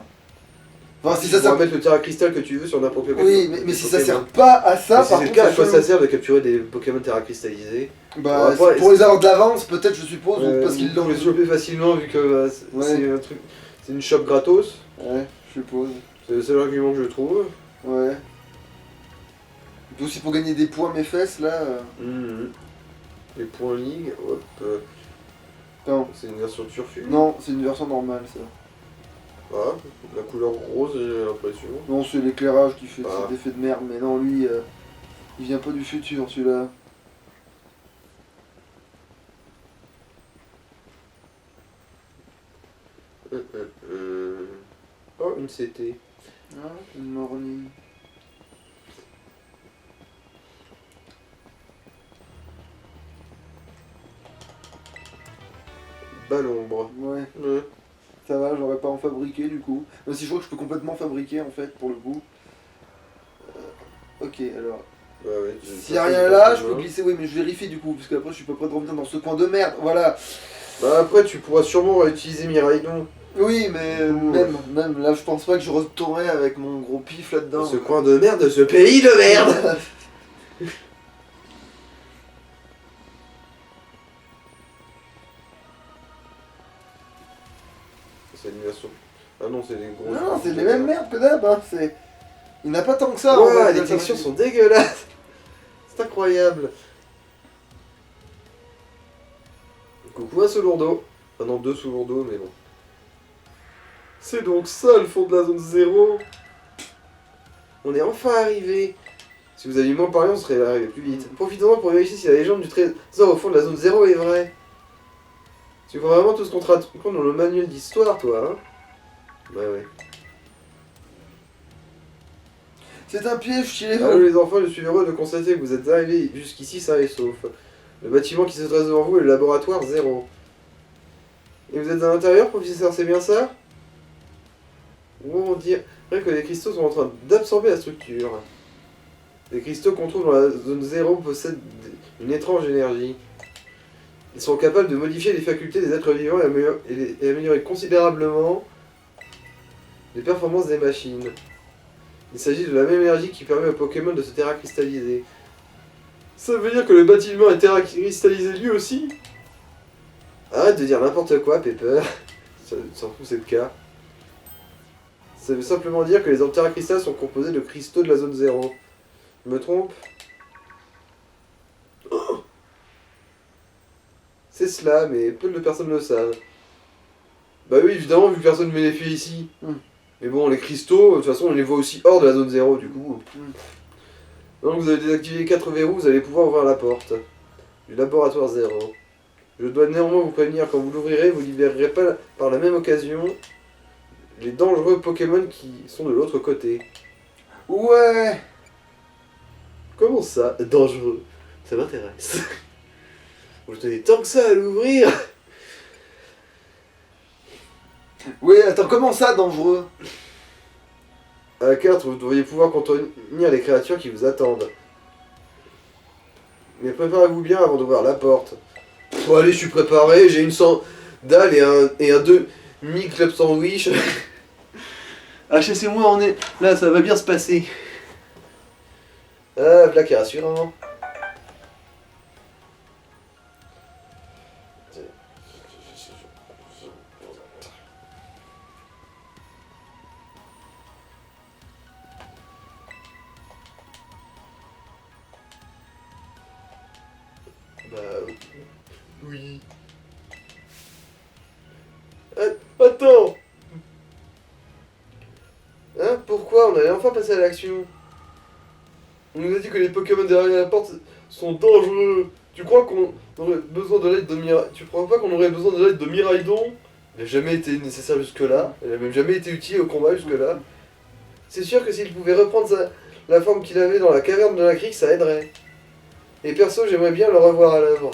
Enfin, si Tu ça pourras sert. mettre le terre à cristal que tu veux sur n'importe quel Oui, mais si ça sert pas à ça, par contre. C'est le cas, à quoi ça sert de capturer des Pokémon terra cristallisés? Bah, après, pour les avoir d'avance, peut-être, je suppose, ou parce qu'ils l'ont. Pour les choper facilement vu que c'est un truc. C'est une shop gratos. Ouais, je suppose. C'est l'argument que je trouve. Ouais. Et puis aussi pour gagner des points, mes fesses là. Les points ligue, hop. Non. C'est une version turfu? Non, c'est une version normale ça. Ah, la couleur rose, j'ai l'impression. Non, c'est l'éclairage qui fait Ah. cet effet de merde, mais non, lui, il vient pas du futur, celui-là. Oh, une CT. Ah, une morning. Balombre. Ouais, Ouais. ça va, j'aurais pas en fabriqué du coup. Même si je crois que je peux complètement fabriquer en fait, pour le coup. Ok, alors. Bah ouais, S'il y a rien là, je peux glisser, oui, mais je vérifie du coup, parce qu'après je suis pas prêt de revenir dans ce coin de merde, voilà. Bah après, tu pourras sûrement utiliser Miraidon. Oui, mais même là, je pense pas que je retournerai avec mon gros pif là-dedans. Ce coin de merde, ce pays de merde. C'est l'animation. Ah non, c'est les gros. Non, c'est les mêmes merdes que d'hab, hein. C'est... Il n'y en a pas tant que ça. Ouah, en fait, les textures sont dégueulasses. C'est incroyable. Coucou un sous-lourdeau. Ah non, deux sous-lourdeaux, mais bon. C'est donc ça le fond de la zone 0. On est enfin arrivé. Si vous aviez moins parlé, on serait arrivé plus vite. Profitons-en pour vérifier si la légende du trésor au fond de la zone 0 est vraie. Tu vois vraiment tout ce qu'on te raconte dans le manuel d'histoire, toi, hein? Bah ouais. C'est un piège, chez Allô les enfants, je suis heureux de constater que vous êtes arrivés jusqu'ici sains et saufs. Le bâtiment qui se dresse devant vous est le laboratoire 0. Et vous êtes à l'intérieur, professeur, c'est bien ça? On dirait que les cristaux sont en train d'absorber la structure. Les cristaux qu'on trouve dans la zone 0 possèdent une étrange énergie. Ils sont capables de modifier les facultés des êtres vivants et améliorer considérablement les performances des machines. Il s'agit de la même énergie qui permet aux Pokémon de se terracristalliser. Ça veut dire que le bâtiment est terracristallisé lui aussi? Arrête de dire n'importe quoi, Pepper. S'en fout, c'est le cas. Ça veut simplement dire que les terracristalles sont composés de cristaux de la zone 0. Je me trompe? Oh, c'est cela, mais peu de personnes le savent. Bah oui, évidemment, vu que personne ne met les filles ici. Mais bon, les cristaux, de toute façon, on les voit aussi hors de la zone 0, du coup. Donc vous avez désactivé les 4 verrous, vous allez pouvoir ouvrir la porte du laboratoire 0. Je dois néanmoins vous prévenir, quand vous l'ouvrirez, vous libérerez pas par la même occasion les dangereux Pokémon qui sont de l'autre côté. Ouais. Comment ça, dangereux? Ça m'intéresse. Vous tenez tant que ça à l'ouvrir? Ouais, attends, comment ça, dangereux? À la carte, vous devriez pouvoir contenir les créatures qui vous attendent. Mais préparez-vous bien avant d'ouvrir la porte. Bon allez, je suis préparé, j'ai une sandale et un demi-club sandwich. HSC, moi on est là, ça va bien se passer. Ah, voilà qui est rassurant. Bah... oui. Attends! Hein? Pourquoi? On allait enfin passer à l'action. On nous a dit que les Pokémon derrière la porte sont dangereux. Tu crois qu'on aurait besoin de l'aide de Tu crois pas qu'on aurait besoin de l'aide de Miraidon? Elle n'a jamais été nécessaire jusque-là. Elle n'a même jamais été utile au combat jusque-là. C'est sûr que s'il pouvait reprendre la forme qu'il avait dans la caverne de la crique, ça aiderait. Et perso, j'aimerais bien le revoir à l'œuvre.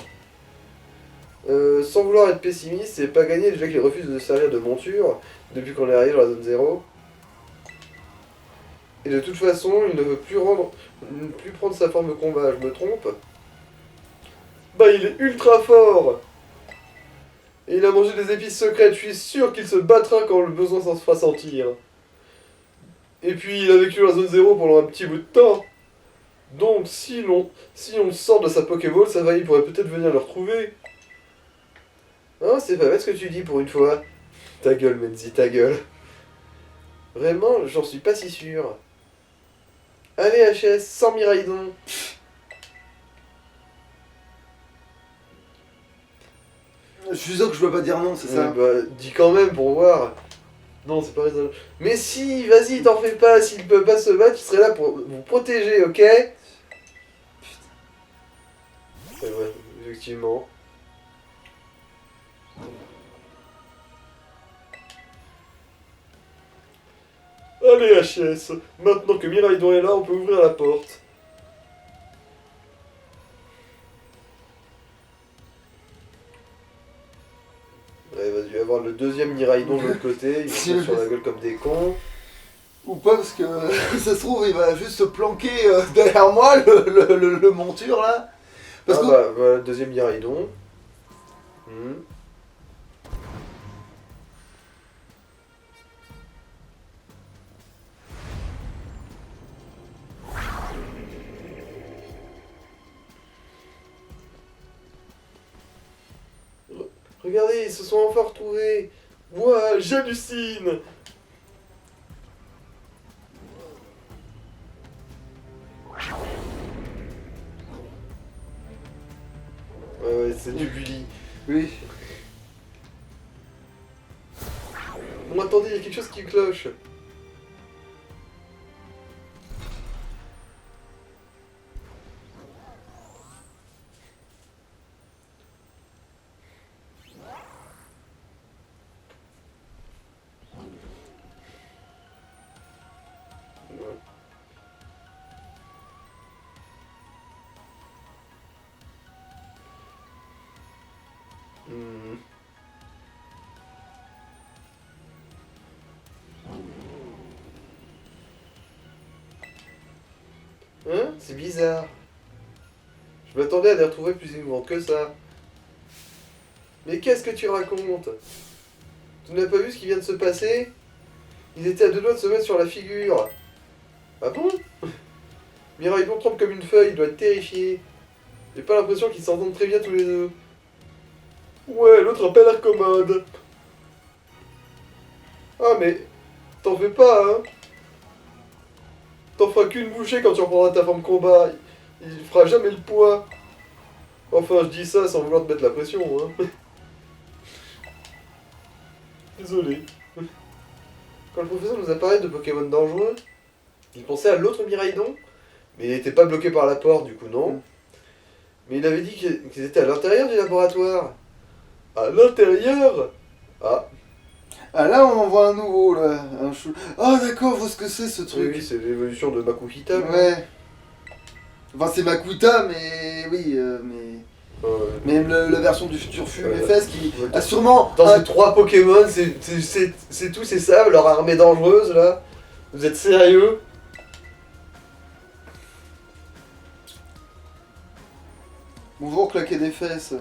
Sans vouloir être pessimiste, c'est pas gagné déjà qu'il refuse de servir de monture depuis qu'on est arrivé dans la zone 0. Et de toute façon, il ne veut plus prendre sa forme de combat, je me trompe? Bah il est ultra fort! Et il a mangé des épices secrètes, je suis sûr qu'il se battra quand le besoin s'en fera sentir. Et puis il a vécu dans la zone 0 pendant un petit bout de temps. Donc si on le sort de sa Pokéball, ça va, il pourrait peut-être venir le retrouver. Hein, c'est pas bête ce que tu dis pour une fois. Ta gueule, Menzi, ta gueule. Vraiment, j'en suis pas si sûr. Allez HS, sans Miraidon. Je suis sûr que je peux pas dire non, c'est ça. Bah, dis quand même pour voir. Non, c'est pas raisonnable. Mais si, vas-y, t'en fais pas. S'il peut pas se battre, il serait là pour vous protéger, ok? Et ouais, effectivement. Allez, HS, maintenant que Miraidon est là, on peut ouvrir la porte. Ouais, il va y avoir le deuxième Miraidon de l'autre côté, ils vont se mettre sur la gueule comme des cons. Ou pas, parce que ça se trouve, il va juste se planquer derrière moi, le monture là. Parce Ah que... bah, voilà, deuxième Miraidon. Regardez, ils se sont enfin retrouvés. Ouah, j'hallucine. Ouais, c'est du bully. Oui. Bon, attendez, il y a quelque chose qui cloche. Hein? C'est bizarre. Je m'attendais à des retrouvailles plus émouvantes que ça. Mais qu'est-ce que tu racontes? Tu n'as pas vu ce qui vient de se passer? Ils étaient à deux doigts de se mettre sur la figure. Ah bon? Miraidon tremble comme une feuille, il doit être terrifié. J'ai pas l'impression qu'ils s'entendent très bien tous les deux. Ouais, l'autre a pas l'air commode. Ah mais, t'en fais pas, hein? T'en feras qu'une bouchée quand tu reprendras ta forme combat. Il fera jamais le poids. Enfin, je dis ça sans vouloir te mettre la pression, hein. Désolé. Quand le professeur nous a parlé de Pokémon dangereux, il pensait à l'autre Miraidon, mais il n'était pas bloqué par la porte, du coup non. Mais il avait dit qu'ils étaient à l'intérieur du laboratoire. À l'intérieur? Ah. Ah là, on en voit un nouveau là. Un chou. Ah d'accord, je vois ce que c'est ce Oui, truc. oui, c'est l'évolution de Makuhita. Ouais. Enfin, c'est Makuta, mais oui, mais. Même la version du futur FS qui a sûrement. Dans ces trois Pokémon, c'est tout, c'est ça, leur armée dangereuse là. Vous êtes sérieux? Bonjour, claquer des fesses.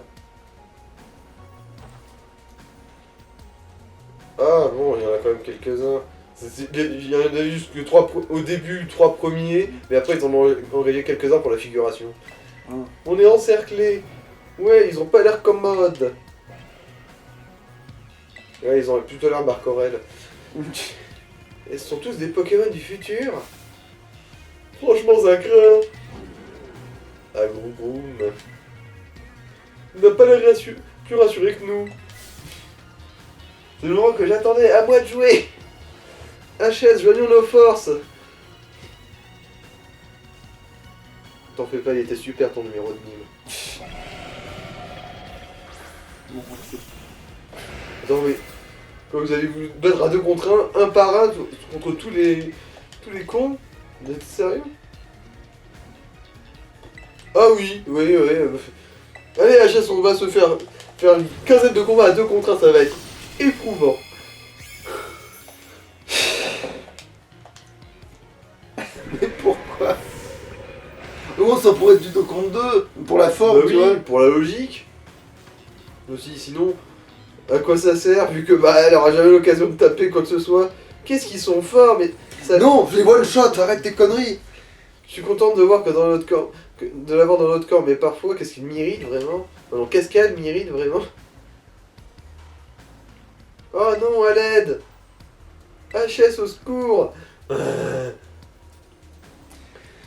Ah bon, il y en a quand même quelques-uns. Il y en a eu que au début, 3 premiers, mais après ils en ont enrayé quelques-uns pour la figuration. On est encerclés. Ouais, ils ont pas l'air commodes. Ouais, ils ont plutôt l'air Marc Aurèle. Et ce sont tous des Pokémon du futur. Franchement, ça craint. Ah, Groom. Il n'a pas l'air plus rassuré que nous. C'est le moment que j'attendais, à moi de jouer. HS, joignons nos forces. T'en fais pas, il était super ton numéro de mime. Attends, mais quand vous allez vous battre à 2 contre 1, un par un, contre tous les cons? Vous êtes sérieux? Ah oui, oui. Allez, HS, on va se faire une quinzaine de combats à 2 contre 1, ça va être éprouvant. Mais pourquoi? Comment ça pourrait être du 2 contre 2? Pour la forme, Bah tu oui, vois. pour la logique. Aussi, sinon, à quoi ça sert, vu que elle aura jamais l'occasion de taper quoi que ce soit. Qu'est-ce qu'ils sont forts, mais ça... Non, je les one shot, arrête tes conneries. Je suis contente de voir que dans notre corps, de l'avoir dans notre corps, mais parfois, qu'est-ce qu'il mérite vraiment? Non, qu'est-ce qu'elle mérite vraiment? Oh non, à l'aide! HS au secours!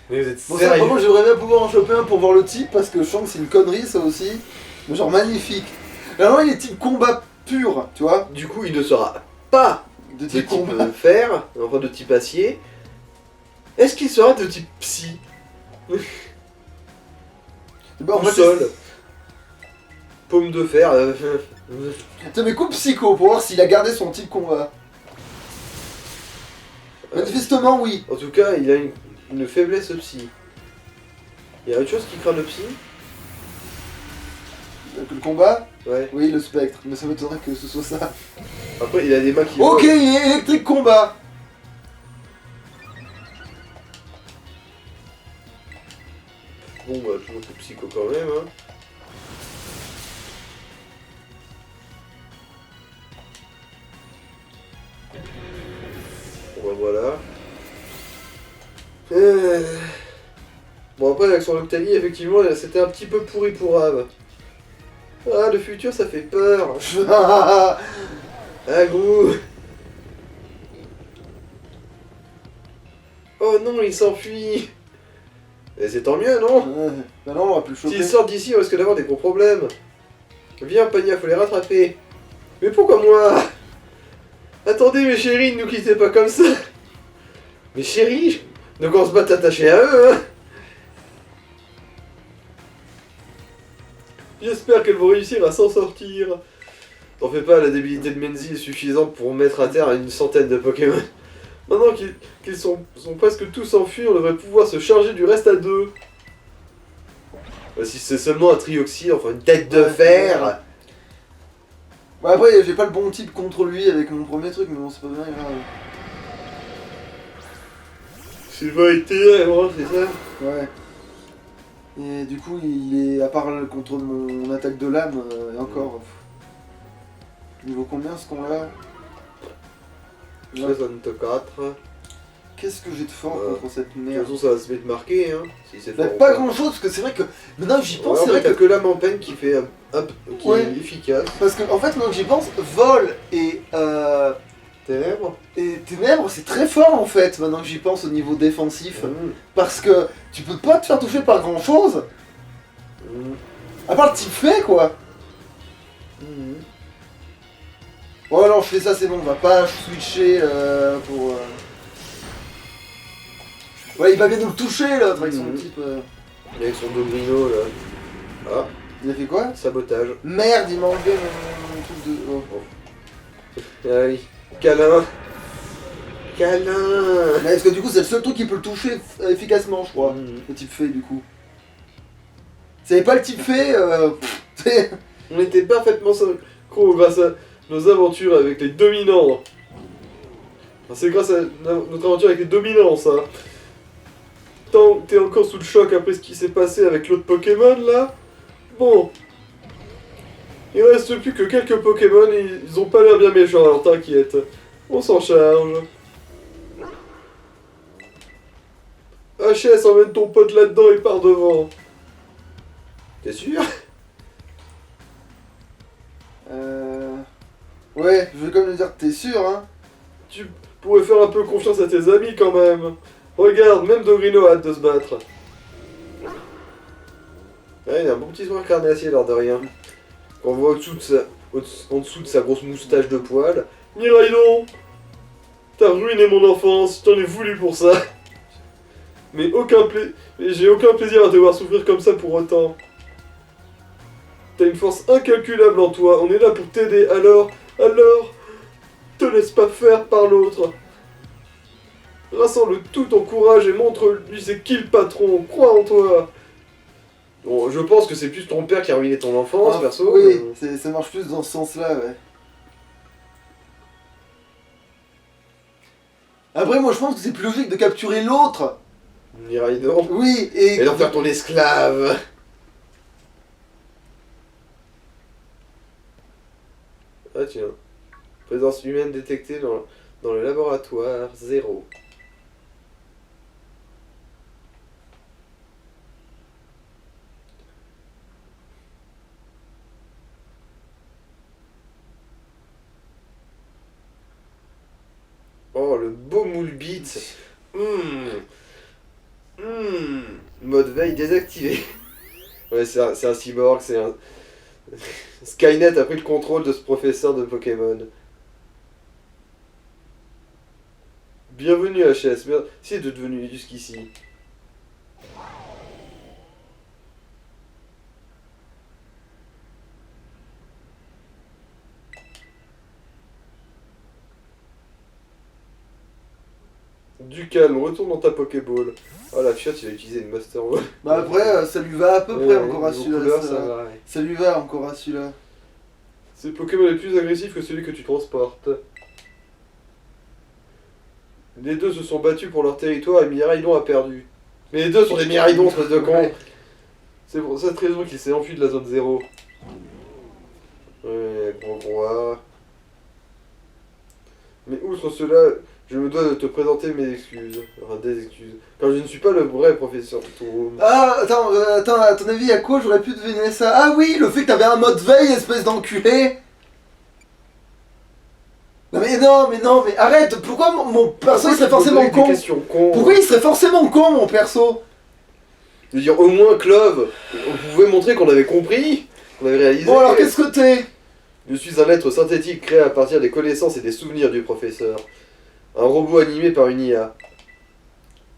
Mais vous êtes Bon, ça, sérieux? vraiment, j'aimerais bien pouvoir en choper un pour voir le type, parce que je sens que c'est une connerie, ça aussi. Mais genre magnifique. Alors, il est type combat pur, tu vois. Du coup, il ne sera pas De de type type combat. fer, enfin de type acier. Est-ce qu'il sera de type psy? Bah, en Ou fait, sol? Paume de fer. Tiens, mais coupe Psycho pour voir s'il a gardé son type combat. Manifestement, oui. En tout cas, il a une faiblesse psy. Il y a autre chose qui craint le psy? Le combat? Ouais. Oui, le spectre. Mais ça m'étonnerait que ce soit ça. Après, il a des mains qui Ok, volent. il est électrique combat. Bon, bah, toujours coup psycho quand même, hein. Bon, bah, voilà. Bon, après, avec son Octali, effectivement, c'était un petit peu pourri pour Ave. Ah, le futur, ça fait peur. Ah, gros. Oh non, il s'enfuit. Et c'est tant mieux, non? Bah non, on va plus le choper. S'ils sortent d'ici, on risque d'avoir des gros problèmes. Viens, Pania, faut les rattraper. Mais pourquoi moi? Attendez, mes chéris, ne nous quittez pas comme ça. Mes chéris, ne commence pas à t'attacher à eux, hein. J'espère qu'elles vont réussir à s'en sortir. T'en fais pas, la débilité de Menzi est suffisante pour mettre à terre une centaine de Pokémon. Maintenant qu'ils sont presque tous enfuis, on devrait pouvoir se charger du reste à deux. Si c'est seulement un trioxy, enfin une tête de fer. Bah après, j'ai pas le bon type contre lui avec mon premier truc, mais bon, c'est pas bien grave. C'est pas été, hein, c'est ça? Ouais. Et du coup, il est, à part le contrôle de mon attaque de lame, et encore. Niveau combien ce qu'on a? 64. Qu'est-ce que j'ai de fort contre cette De toute merde? façon, ça va se mettre marqué, hein. Si c'est Bah, fort ou pas grand chose, parce que c'est vrai que. Maintenant que j'y pense, Ouais, c'est vrai t'as que. que l'âme en peine qui fait qui Ouais. est efficace. Parce que, en fait, maintenant que j'y pense, vol et. Ténèbres. Et ténèbres, c'est très fort en fait, maintenant que j'y pense au niveau défensif. Mmh. Parce que tu peux pas te faire toucher par grand chose, Mmh. à part le type fait quoi. Mmh. Bon, alors je fais ça, c'est bon, on va pas switcher pour. Ouais, il va bien nous le toucher là, avec son Mhm. type. Avec son Dogrino là. Ah, Il a fait quoi? sabotage. Merde, il m'a enlevé mon truc de. Oh. Ah oui. Câlin. Câlin. Mais parce que du coup, c'est le seul truc qui peut le toucher efficacement, je crois. Mhm. Le type fait, du coup. C'est pas le type fait, c'est. On était parfaitement synchro grâce à nos aventures avec les dominants. Enfin, c'est grâce à notre aventure avec les dominants, ça. Tant que t'es encore sous le choc après ce qui s'est passé avec l'autre Pokémon, là. Bon. Il reste plus que quelques Pokémon et ils ont pas l'air bien méchants, alors t'inquiète. On s'en charge. HS, emmène ton pote là-dedans et pars devant. T'es sûr? Ouais, je vais quand même lui dire que t'es sûr, hein. Tu pourrais faire un peu confiance à tes amis quand même. Regarde, même Dogrino a hâte de se battre. Ouais, il a un bon petit sourire carnassier, l'air de rien. Quand on voit en dessous de sa grosse moustache de poil. Miraidon, t'as ruiné mon enfance, je t'en ai voulu pour ça. Mais j'ai aucun plaisir à te voir souffrir comme ça pour autant. T'as une force incalculable en toi, on est là pour t'aider, alors, te laisse pas faire par l'autre. Rassemble tout ton courage et montre-lui c'est qui le patron, crois en toi. Bon, je pense que c'est plus ton père qui a ruiné ton enfance, Ah, perso. Oui, ça marche plus dans ce sens-là, ouais. Après, moi je pense que c'est plus logique de capturer l'autre. Miraidon. Oui, Et d'en faire ton esclave. Ah tiens. Présence humaine détectée dans le laboratoire 0. Oh, le beau moule beat. Mode veille désactivé. Ouais, c'est un cyborg, c'est un... Skynet a pris le contrôle de ce professeur de Pokémon. Bienvenue HS, merci d'être venu jusqu'ici. Du calme, retourne dans ta Pokéball. Oh la fiotte, il a utilisé une Master Ball. Bah après, ça lui va à peu près encore à celui-là. Ça va, ouais. Ça lui va encore à celui-là. C'est Pokémon est plus agressif que celui que tu transportes. Les deux se sont battus pour leur territoire et Miraidon a perdu. Mais les deux sont des Miraidons, espèce de con. Ouais. C'est pour cette raison qu'il s'est enfui de la zone 0. Ouais, gros. Mais outre cela, je me dois de te présenter mes excuses. Enfin, des excuses. Car je ne suis pas le vrai professeur Tourome. Ah, attends, à ton avis, à quoi j'aurais pu deviner ça? Ah oui, le fait que t'avais un mode veille, espèce d'enculé. Non, mais arrête, pourquoi mon perso il serait forcément con? Pourquoi il serait forcément con, mon perso? Je veux dire, au moins, Clove, on pouvait montrer qu'on avait compris, qu'on avait réalisé. Bon, alors qu'est-ce que t'es? Je suis un être synthétique créé à partir des connaissances et des souvenirs du professeur. Un robot animé par une IA.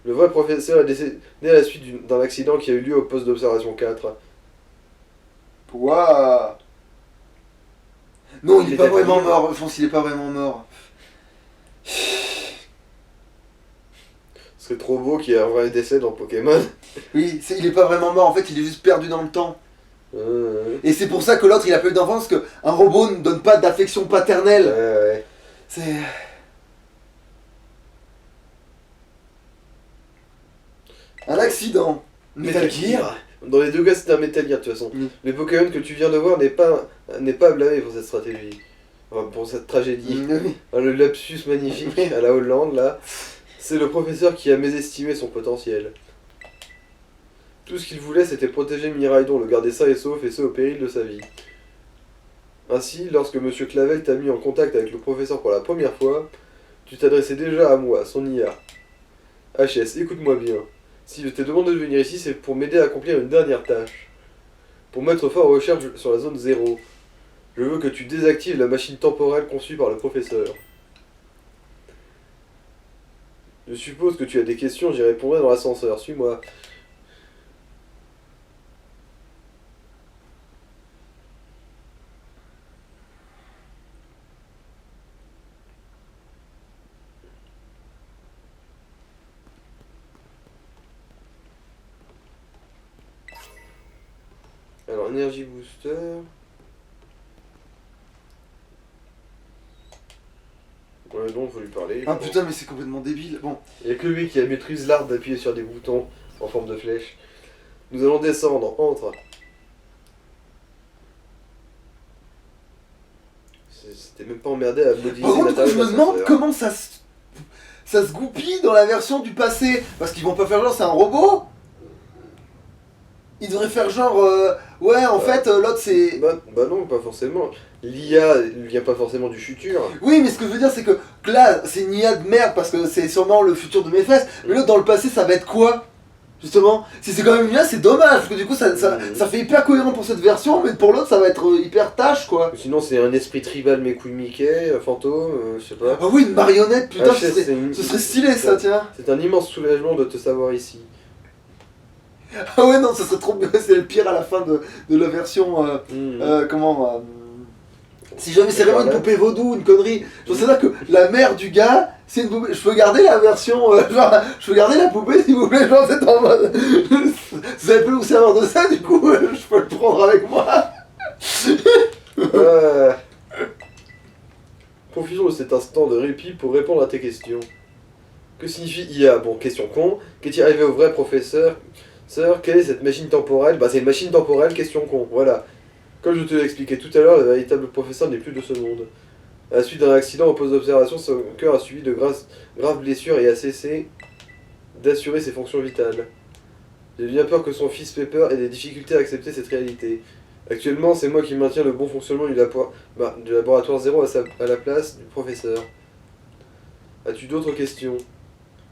Le vrai professeur est décédé à la suite d'un accident qui a eu lieu au poste d'observation 4. Waouh. Non, il est pas était vraiment pas mort, je pense qu'il est pas vraiment mort. Ce serait trop beau qu'il y ait un vrai décès dans Pokémon. Oui, il est pas vraiment mort, en fait il est juste perdu dans le temps. Et c'est pour ça que l'autre il a pas eu d'enfant, parce qu'un robot ne donne pas d'affection paternelle. Ouais. C'est... Un accident. Metal Gear. Dans les deux cas, c'est un Metal Gear de toute façon. Mm. Les Pokémon que tu viens de voir n'est pas à blâmer pour cette stratégie. Enfin, pour cette tragédie. Oui. Ah, le lapsus magnifique à la Hollande, là. C'est le professeur qui a mésestimé son potentiel. Tout ce qu'il voulait, c'était protéger Miraidon, le garder sain et sauf, et ce au péril de sa vie. Ainsi, lorsque Monsieur Clavel t'a mis en contact avec le professeur pour la première fois, tu t'adressais déjà à moi, son IA. HS, écoute-moi bien. Si je t'ai demandé de venir ici, c'est pour m'aider à accomplir une dernière tâche. Pour mettre fin aux recherches sur la zone 0. Je veux que tu désactives la machine temporelle conçue par le professeur. Je suppose que tu as des questions, j'y répondrai dans l'ascenseur. Suis-moi. Alors, Energy Booster. Ouais, non, faut lui parler. Ah putain, mais c'est complètement débile. Bon. Il n'y a que lui qui a maîtrise l'art d'appuyer sur des boutons en forme de flèche. Nous allons descendre, entre. C'était même pas emmerdé à modifier Par contre, l'intérieur je de me demande l'ascenseur. comment ça se goupille dans la version du passé. Parce qu'ils vont pas faire genre c'est un robot. Ils devraient faire genre ouais en fait l'autre c'est... Bah non, pas forcément. L'IA vient pas forcément du futur. Oui mais ce que je veux dire c'est que là c'est une IA de merde parce que c'est sûrement le futur de mes fesses. Mais l'autre dans le passé ça va être quoi? Justement, si c'est quand même une IA c'est dommage parce que du coup ça fait hyper cohérent pour cette version mais pour l'autre ça va être hyper tâche quoi. Sinon c'est un esprit tribal mes couilles Mickey, un fantôme, je sais pas. Ah oui une marionnette putain HS, ce serait stylé ça tiens. C'est un immense soulagement de te savoir ici. Ah ouais non ça serait trop bien, c'est le pire à la fin de la version si jamais c'est vraiment une poupée vaudou, une connerie, je sais là que la mère du gars, c'est une poupée. Je peux garder la version, genre, je peux garder la poupée si vous voulez, genre c'est en mode. Vous avez pu vous servir de ça, du coup, je peux le prendre avec moi. Profitons de cet instant de répit pour répondre à tes questions. Que signifie IA? Bon, question con. Qu'est-il arrivé au vrai professeur? Quelle est cette machine temporelle? Bah c'est une machine temporelle, question con, voilà. Comme je te l'ai expliqué tout à l'heure, le véritable professeur n'est plus de ce monde. À la suite d'un accident au poste d'observation, son cœur a subi de graves blessures et a cessé d'assurer ses fonctions vitales. J'ai bien peur que son fils Pepper ait des difficultés à accepter cette réalité. Actuellement, c'est moi qui maintiens le bon fonctionnement du laboratoire 0 à la place du professeur. As-tu d'autres questions?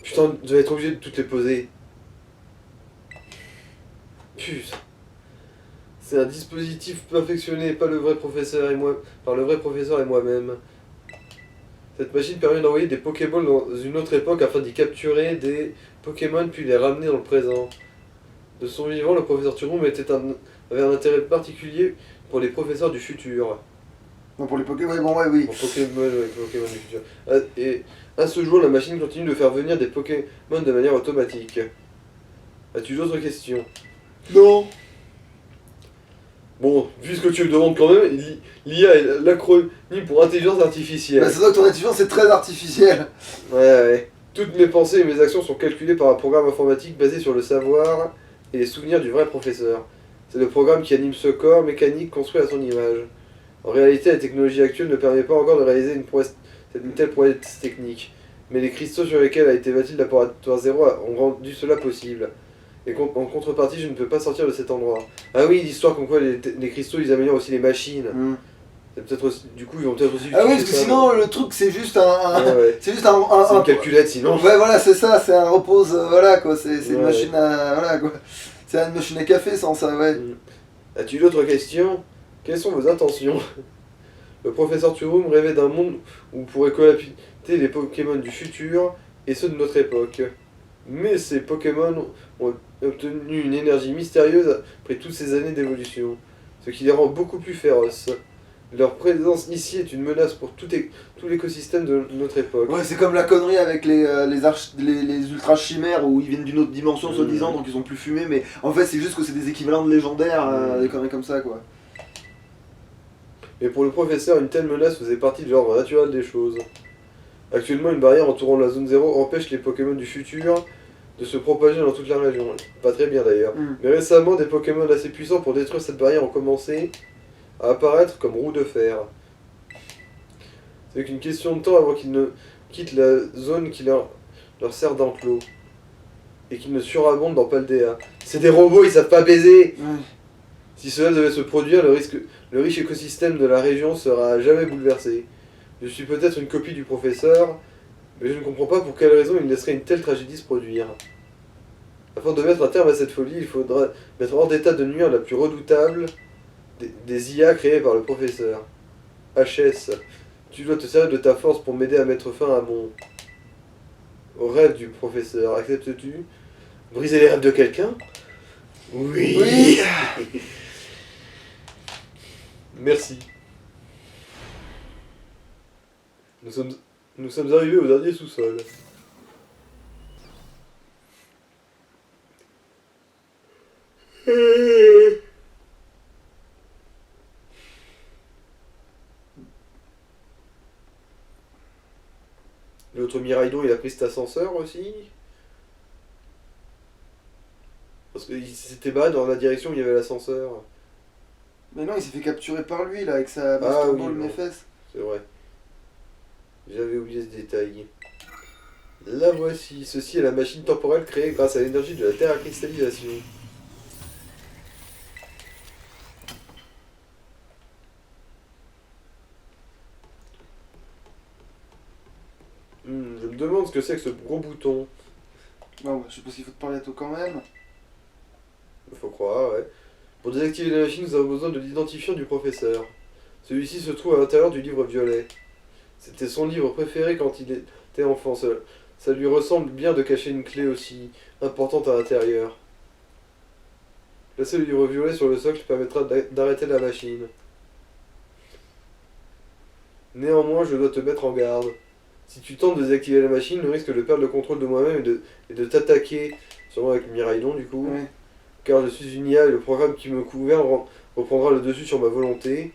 Putain, je vais être obligé de toutes les poser. Putain. C'est un dispositif perfectionné par le vrai professeur et moi-même. Cette machine permet d'envoyer des Pokéballs dans une autre époque afin d'y capturer des Pokémon puis les ramener dans le présent. De son vivant, le professeur Turum avait un intérêt particulier pour les professeurs du futur. Non, pour les Pokémon, ouais, bon, ouais, oui. Pour Pokémon, ouais, Pokémon du futur. Et à ce jour, la machine continue de faire venir des Pokémon de manière automatique. As-tu d'autres questions? Non. Bon, puisque tu me demandes quand même, l'IA est l'acronyme pour intelligence artificielle. Bah, c'est vrai que ton intelligence c'est très artificiel. Ouais. Toutes mes pensées et mes actions sont calculées par un programme informatique basé sur le savoir et les souvenirs du vrai professeur. C'est le programme qui anime ce corps mécanique construit à son image. En réalité, la technologie actuelle ne permet pas encore de réaliser une telle prouesse technique. Mais les cristaux sur lesquels a été bâti le laboratoire 0 ont rendu cela possible. Et en contrepartie, je ne peux pas sortir de cet endroit. Ah oui, l'histoire comme quoi les cristaux ils améliorent aussi les machines. C'est peut-être aussi, du coup, ils vont peut-être aussi. Ah oui, parce que sinon, le truc c'est juste Ouais. c'est juste C'est une calculette sinon. Ouais, voilà, c'est ça, c'est un repose, voilà quoi, c'est une Ouais. machine à. Voilà quoi. C'est une machine à café sans ça, ouais. As-tu d'autres questions? Quelles sont vos intentions? Le professeur Turum rêvait d'un monde où pourraient cohabiter les Pokémon du futur et ceux de notre époque. Mais ces Pokémon ont obtenu une énergie mystérieuse après toutes ces années d'évolution, ce qui les rend beaucoup plus féroces. Leur présence ici est une menace pour tout l'écosystème de notre époque. Ouais, c'est comme la connerie avec les ultra chimères où ils viennent d'une autre dimension soi-disant, donc ils ont plus fumé, mais en fait c'est juste que c'est des équivalents de légendaires, des conneries comme ça quoi. Mais pour le professeur, une telle menace faisait partie de l'ordre naturel des choses. Actuellement, une barrière entourant la zone 0 empêche les Pokémon du futur de se propager dans toute la région. Pas très bien d'ailleurs. Mais récemment, des Pokémon assez puissants pour détruire cette barrière ont commencé à apparaître comme roues de fer. C'est qu'une question de temps avant qu'ils ne quittent la zone qui leur sert d'enclos. Et qu'ils ne surabondent dans Paldea. C'est des robots, ils savent pas baiser. Si cela devait se produire, le riche écosystème de la région sera à jamais bouleversé. Je suis peut-être une copie du professeur, mais je ne comprends pas pour quelle raison il laisserait une telle tragédie se produire. Afin de mettre un terme à cette folie, il faudra mettre hors d'état de nuire la plus redoutable des IA créées par le professeur. HS, tu dois te servir de ta force pour m'aider à mettre fin à au rêve du professeur. Acceptes-tu? Briser les rêves de quelqu'un? Oui. Merci. Nous sommes arrivés au dernier sous-sol. L'autre Miraidon, il a pris cet ascenseur aussi. Parce qu'il s'était barré dans la direction où il y avait l'ascenseur. Mais non, il s'est fait capturer par lui là avec sa Ah oui, Ball non. mes fesses. C'est vrai. J'avais oublié ce détail. La voici. Ceci est la machine temporelle créée grâce à l'énergie de la Terre à cristallisation. Je me demande ce que c'est que ce gros bouton. Bon, je suppose qu'il faut te parler à toi quand même. Faut croire, ouais. Pour désactiver la machine, nous avons besoin de l'identifiant du professeur. Celui-ci se trouve à l'intérieur du livre violet. C'était son livre préféré quand il était enfant. Ça lui ressemble bien de cacher une clé aussi importante à l'intérieur. Placer le livre violet sur le socle permettra d'arrêter la machine. Néanmoins, je dois te mettre en garde. Si tu tentes de désactiver la machine, le risque de perdre le contrôle de moi-même et de t'attaquer, sûrement avec Miraidon du coup. Ouais. Car je suis une IA et le programme qui me gouverne reprendra le dessus sur ma volonté.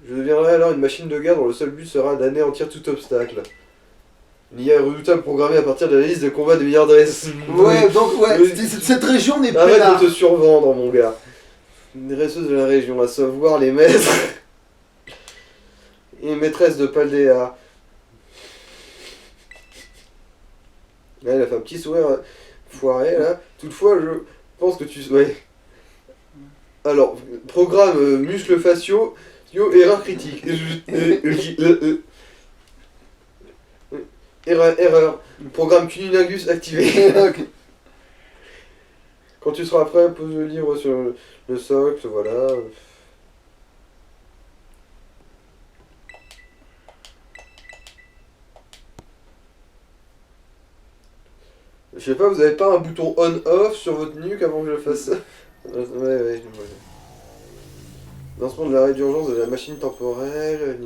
Je deviendrai alors une machine de guerre dont le seul but sera d'anéantir tout obstacle. Une IA redoutable programmée à partir de la liste de combats de milliardaires. Ouais, donc ouais, cette région n'est pas là. Arrête de te survendre, mon gars. Une resseuse de la région, à savoir les maîtres et maîtresses de Paldea. Là, il a fait un petit sourire foiré, là. Toutefois, je pense que tu... Ouais. Alors, programme muscles faciaux, erreur critique. Erreur. Programme cunilingus activé. Ok. Quand tu seras prêt, pose le livre sur le socle, voilà. Je sais pas, vous avez pas un bouton on-off sur votre nuque avant que je fasse ça? Ouais. Lancement de l'arrêt d'urgence de la machine temporelle.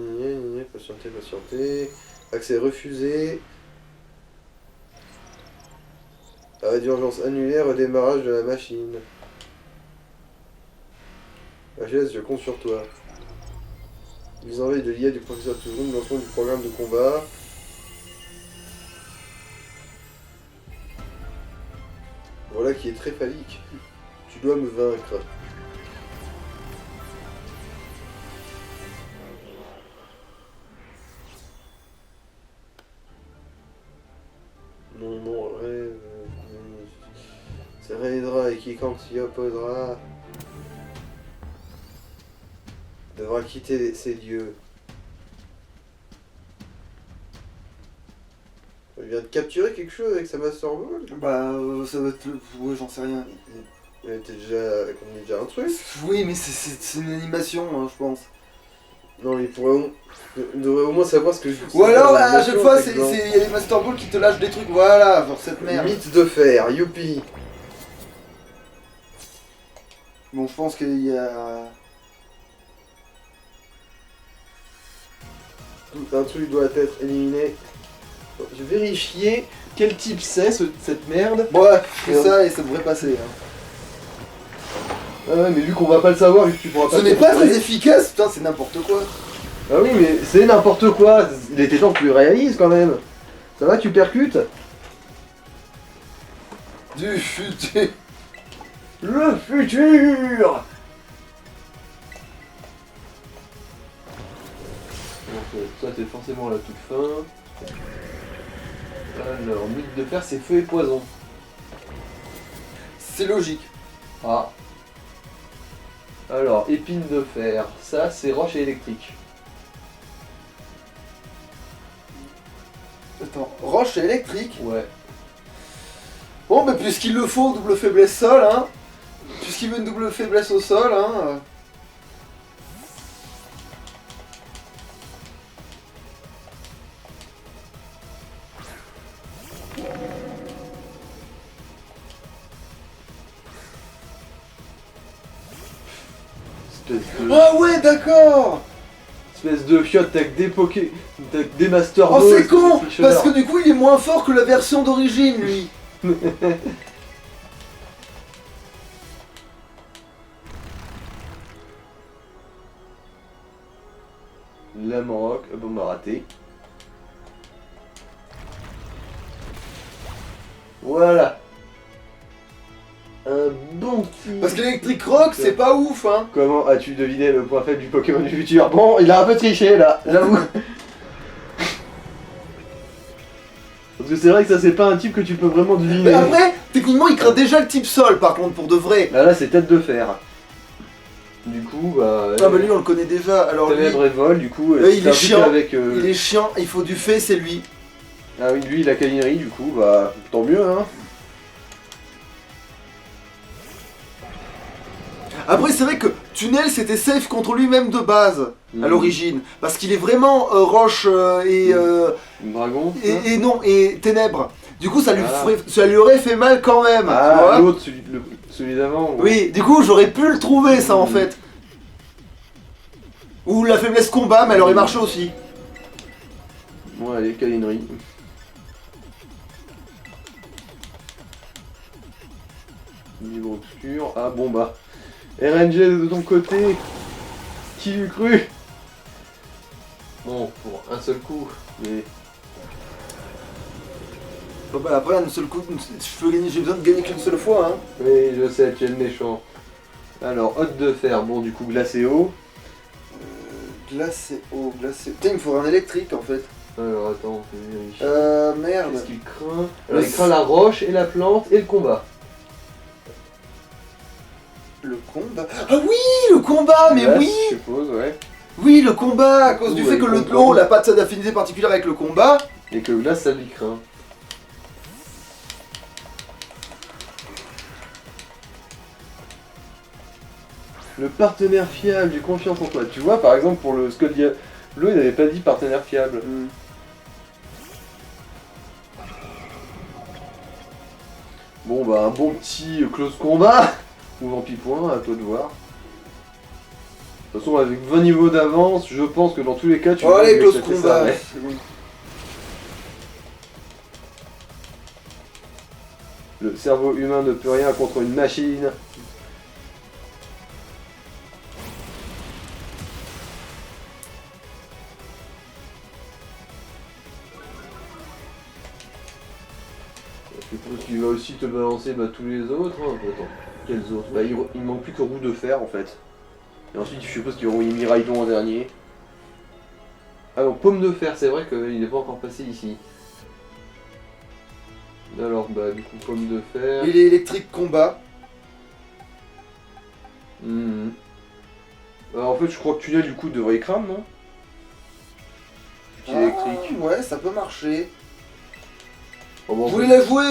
Patientez. Accès refusé. Arrêt d'urgence annulé, redémarrage de la machine. HS, je compte sur toi. Mise en veille de l'IA du professeur Touloum, lancement du programme de combat. Voilà qui est très phallique. Tu dois me vaincre. Mon rêve se réalisera et quiconque s'y opposera devra quitter ces lieux. Il vient de capturer quelque chose avec sa Master Ball? Bah, ça doit être le... Ouais, j'en sais rien. Il était déjà... On est déjà un truc? Oui, mais c'est une animation, hein, je pense. Non, il devrait au moins savoir ce que je... Ou alors, à chaque fois, il y a les Master Ball qui te lâchent des trucs, voilà, genre cette merde. Mythe de fer, youpi. Bon, je pense qu'il y a... Tout un truc doit être éliminé. Je vais vérifier quel type c'est cette merde. Ouais, fais ça et ça devrait passer. Hein. Ah ouais, mais vu qu'on va pas le savoir, vu que tu pourras pas... Ce n'est pas très efficace, putain, c'est n'importe quoi. Ah oui, mais c'est n'importe quoi. Il était temps que tu le réalises quand même. Ça va, tu percutes? Du futur. Le futur. Donc ça c'est forcément la toute fin. Alors, mythe de fer, c'est feu et poison. C'est logique. Ah. Alors, épine de fer, ça c'est roche et électrique. Attends, roche et électrique. Ouais. Bon, mais puisqu'il le faut, double faiblesse sol, hein. Puisqu'il veut une double faiblesse au sol, hein. Ah ouais, d'accord. Espèce de fiotte, t'as que des poké... T'as que des Master Oh, Ball, c'est con. tricheur. Parce que du coup, il est moins fort que la version d'origine, lui. La Maroc, bon, on m'a raté. Voilà. Un bon petit... Parce que l'électrique rock, c'est pas ouf, hein. Comment as-tu deviné le point faible du Pokémon du futur? Bon, il a un peu triché là, j'avoue. Parce que c'est vrai que ça c'est pas un type que tu peux vraiment deviner. Mais après, techniquement, il craint déjà le type sol, par contre, pour de vrai. Là c'est tête de fer. Du coup, bah... Ah bah lui, on le connaît déjà. Alors lui, Ténèbres et vol, du coup, il est chiant. avec... il est chiant, il faut du fait, c'est lui. Ah oui, lui il a câlinerie, du coup, bah tant mieux hein. Après, c'est vrai que Tunnel, c'était safe contre lui-même de base, à Mhm. l'origine. Parce qu'il est vraiment roche et... Dragon. Et non, et ténèbres. Du coup, ça lui, Ah. ça lui aurait fait mal quand même. tu Ah, vois. l'autre, celui d'avant. Oui, du coup, j'aurais pu le trouver, ça, en fait. Ou la faiblesse combat, mais elle aurait marché aussi. Bon, allez, câlinerie. Livre obscur. Ah bon bah. RNG de ton côté. Qui l'eût cru? Bon, pour un seul coup, mais... Bon, bah, après, un seul coup, j'ai besoin de gagner qu'une seule fois, hein. Oui, je sais, tu es le méchant. Alors, hotte de fer, bon du coup glacé eau. Glacé eau, glacé... Putain, il me faudrait un électrique, en fait. Alors attends, je vais vérifier. Merde. Qu'est-ce qu'il craint? Alors il craint la roche et la plante et le combat. Le combat... Ah oui, le combat, mais Glace, oui. je suppose, ouais. Oui, le combat, à cause du Ouais, fait que le comprends. haut n'a pas d'affinité particulière avec le combat. Et que le glace, ça lui craint. Le partenaire fiable, j'ai confiance en toi. Tu vois, par exemple, pour le Skull Diablo, il n'avait pas dit partenaire fiable. Bon bah un bon petit close combat ou Vampipoint, à toi de voir. De toute façon avec 20 niveaux d'avance, je pense que dans tous les cas tu Oh, vas allez, close éclater ça, combat. ouais. C'est bon. Le cerveau humain ne peut rien contre une machine. Je suppose qu'il va aussi te balancer tous les autres. Hein. Attends, quels autres? Bah, il manque plus que roue de fer en fait. Et ensuite, je suppose qu'ils auront mis Raidon en dernier. Ah non, pomme de fer, c'est vrai qu'il n'est pas encore passé ici. Alors, bah, du coup, pomme de fer. Il est électrique combat. Mhm. Alors, en fait, je crois que tunnel du coup devrait y cramer, non? Petit électrique. Ouais, ça peut marcher. Oh, bon, Vous voulez la jouer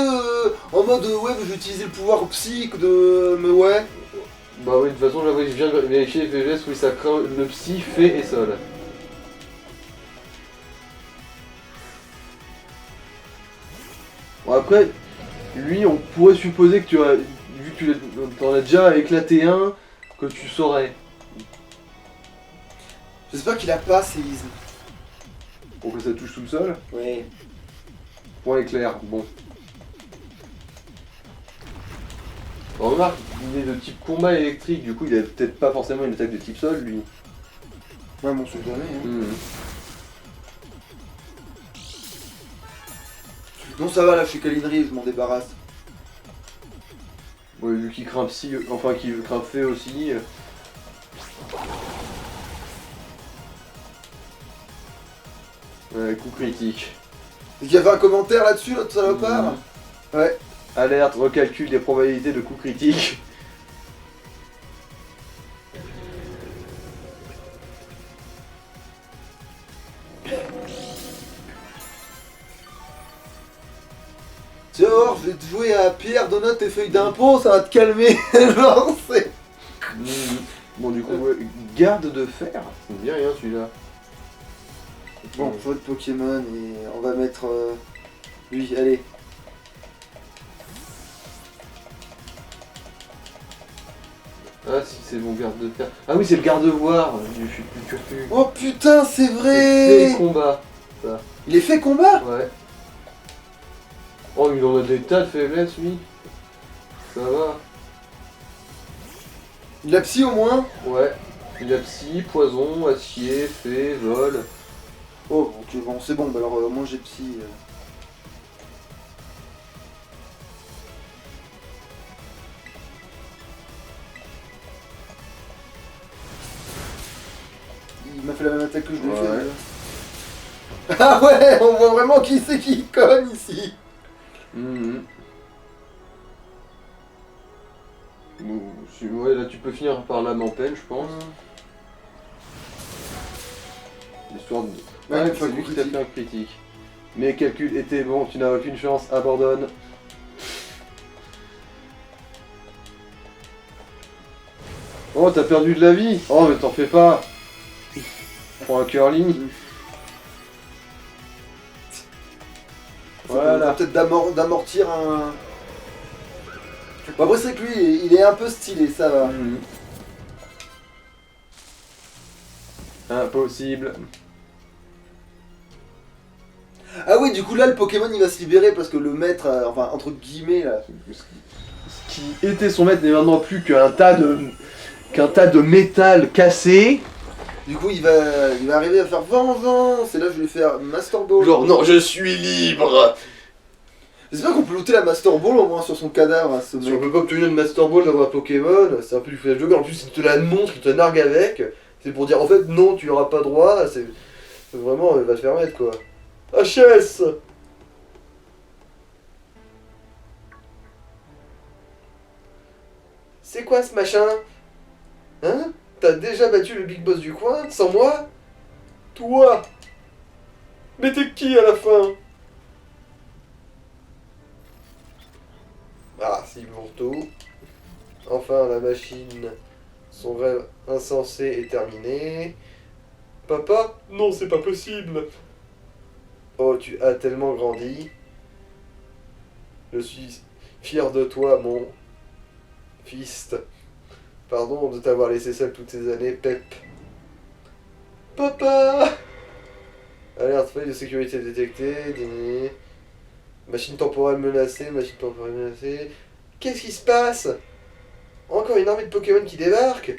en mode ouais, je vais utiliser le pouvoir psy de. Mais ouais. Bah oui, de toute façon, je viens de vérifier les FGS, oui, ça craint le psy, fée et sol. Bon, après, lui, on pourrait supposer que tu as, vu que tu en as déjà éclaté un, que tu saurais. J'espère qu'il a pas séisme. Pour que ça touche tout le sol. Ouais. Point éclair, bon. On remarque, il est de type combat électrique, du coup il a peut-être pas forcément une attaque de type sol, lui. Ouais, bon, c'est jamais. Hein. Mhm. Non, ça va, là, je suis Kalinri, je m'en débarrasse. Ouais, vu qu'il craint psy, enfin qu'il craint fée aussi. Ouais, coup critique. Il y avait un commentaire là-dessus, l'autre salopard. Mhm. Ouais. Alerte, recalcul des probabilités de coup critique. Tiens, alors, je vais te jouer à pierre, donut et feuilles d'impôt, ça va te calmer. Genre, c'est. Mhm. Bon, du coup, ouais, garde de fer. Ça me dit rien celui-là. Bon, faut de Pokémon et on va mettre lui, allez. Ah si, c'est mon garde de fer. Ah oui, c'est le garde-voir du futur Turfu. Oh putain, c'est C'est vrai. combat. Il est fait combat. Ouais. Oh, il en a des tas de faiblesses, lui. Ça va. Il a psy au moins. Ouais. Il a psy, poison, acier, fée, vol. Oh, ok, bon, c'est bon, bah alors moi j'ai psy. Il m'a fait la même attaque que je lui ai Ouais. fait. Ah ouais, on voit vraiment qui c'est qui cogne ici. Mhm. Bon, ouais, là tu peux finir par l'âme en peine, je pense. Histoire de. Ouais, Ouais, il faut c'est un lui coup qui t'a critique. fait un critique. Mes calculs étaient bons, tu n'as aucune chance, abandonne. Oh, t'as perdu de la vie. Oh, mais t'en fais pas. Prends un curling. Voilà. Peut-être d'amortir un. Bon, après, c'est que lui, il est un peu stylé, ça va. Mhm. Impossible. Ah oui, du coup, là, le Pokémon il va se libérer parce que le maître, enfin, entre guillemets, là. Ce qui était son maître n'est maintenant plus qu'un tas de métal cassé. Du coup, il va arriver à faire vengeance. Et là, je vais lui faire Master Ball. Genre, non, je suis libre. J'espère qu'on peut looter la Master Ball au moins sur son cadavre, à ce Si on mec. peut pas obtenir une Master Ball dans un Pokémon, c'est un peu du foutage de gueule. En plus, il te la montre, il te nargue avec. C'est pour dire en fait, non, tu auras pas droit. C'est vraiment, il va te faire mettre quoi. HS. C'est quoi ce machin? Hein? T'as déjà battu le big boss du coin sans moi? Toi? Mais t'es qui à la fin? Ah, c'est pour tout. Enfin, la machine, son rêve insensé est terminé. Papa? Non, c'est pas possible. Oh, tu as tellement grandi. Je suis Fier de toi, mon fils. Pardon de t'avoir laissé seul toutes ces années, Pep. Papa! Alerte, faille de sécurité détectée, diminuée. Machine temporelle menacée, machine temporelle menacée. Qu'est-ce qui se passe? Encore une armée de Pokémon qui débarque?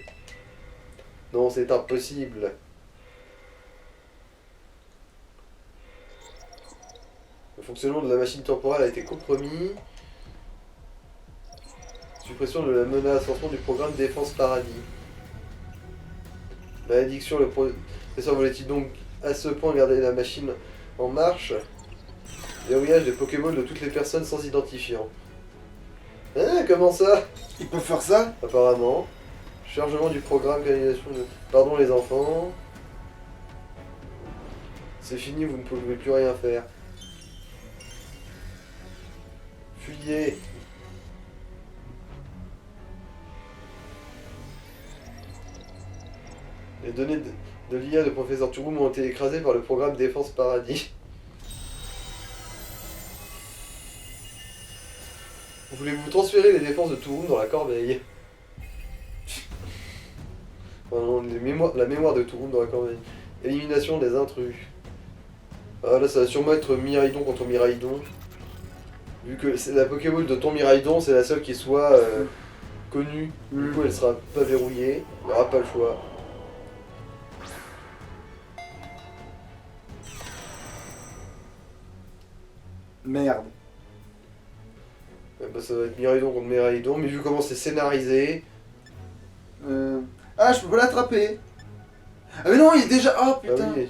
Non, c'est impossible. Le fonctionnement de la machine temporelle a été compromis. Suppression de la menace, lancement du programme Défense Paradis. Malédiction, le professeur voulait-il donc à ce point garder la machine en marche? Verrouillage des Pokémon de toutes les personnes sans identifiant. Hein, comment ça? Ils peuvent faire ça? Apparemment. Chargement du programme, canalisation de... Pardon les enfants. C'est fini, vous ne pouvez plus rien faire. Fuyez. Les données de l'IA de Professeur Turum ont été écrasées par le programme Défense Paradis. Voulez-vous transférer les défenses de Turum dans la corbeille? Oh non, la mémoire de Turum dans la corbeille. Élimination des intrus. Ah là, ça va sûrement être Miraidon contre Miraidon. Vu que c'est la Pokéball de ton Miraidon, c'est la seule qui soit connue. Du coup, elle sera pas verrouillée. Il n'y aura pas le choix. Merde. Bah, ça va être Miraidon contre Miraidon, mais vu comment c'est scénarisé... Ah, je peux pas l'attraper. Ah mais non, il est déjà... Oh putain. Ah oui.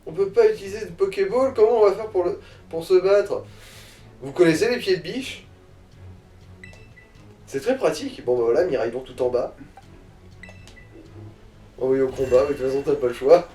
On peut pas utiliser de Pokéball, comment on va faire pour se battre? Vous connaissez les pieds de biche? C'est très pratique. Bon bah voilà, Miraidon tout en bas. Envoyé au combat, mais de toute façon t'as pas le choix.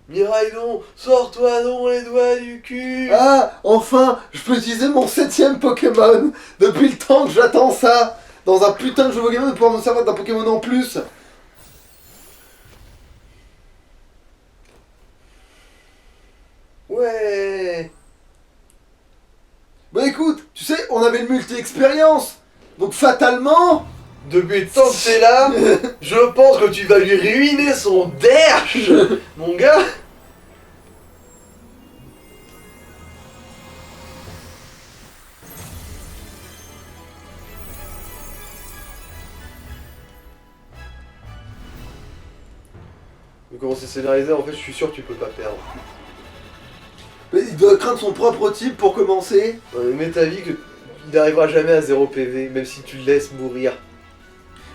Miraidon, sors-toi donc les doigts du cul! Ah, enfin, je peux utiliser mon 7ème Pokémon. Depuis le temps que j'attends ça. Dans un putain de jeu Pokémon, de pouvoir me servir d'un Pokémon en plus. Ouais! Bah écoute, tu sais, on avait le multi-expérience. Donc fatalement... Depuis le temps que t'es là, je pense que tu vas lui ruiner son derche, mon gars! Mais comment c'est scénarisé, en fait, je suis sûr que tu peux pas perdre. Mais il doit craindre son propre type pour commencer. Mets ta vie qu'il n'arrivera jamais à 0 PV, même si tu le laisses mourir.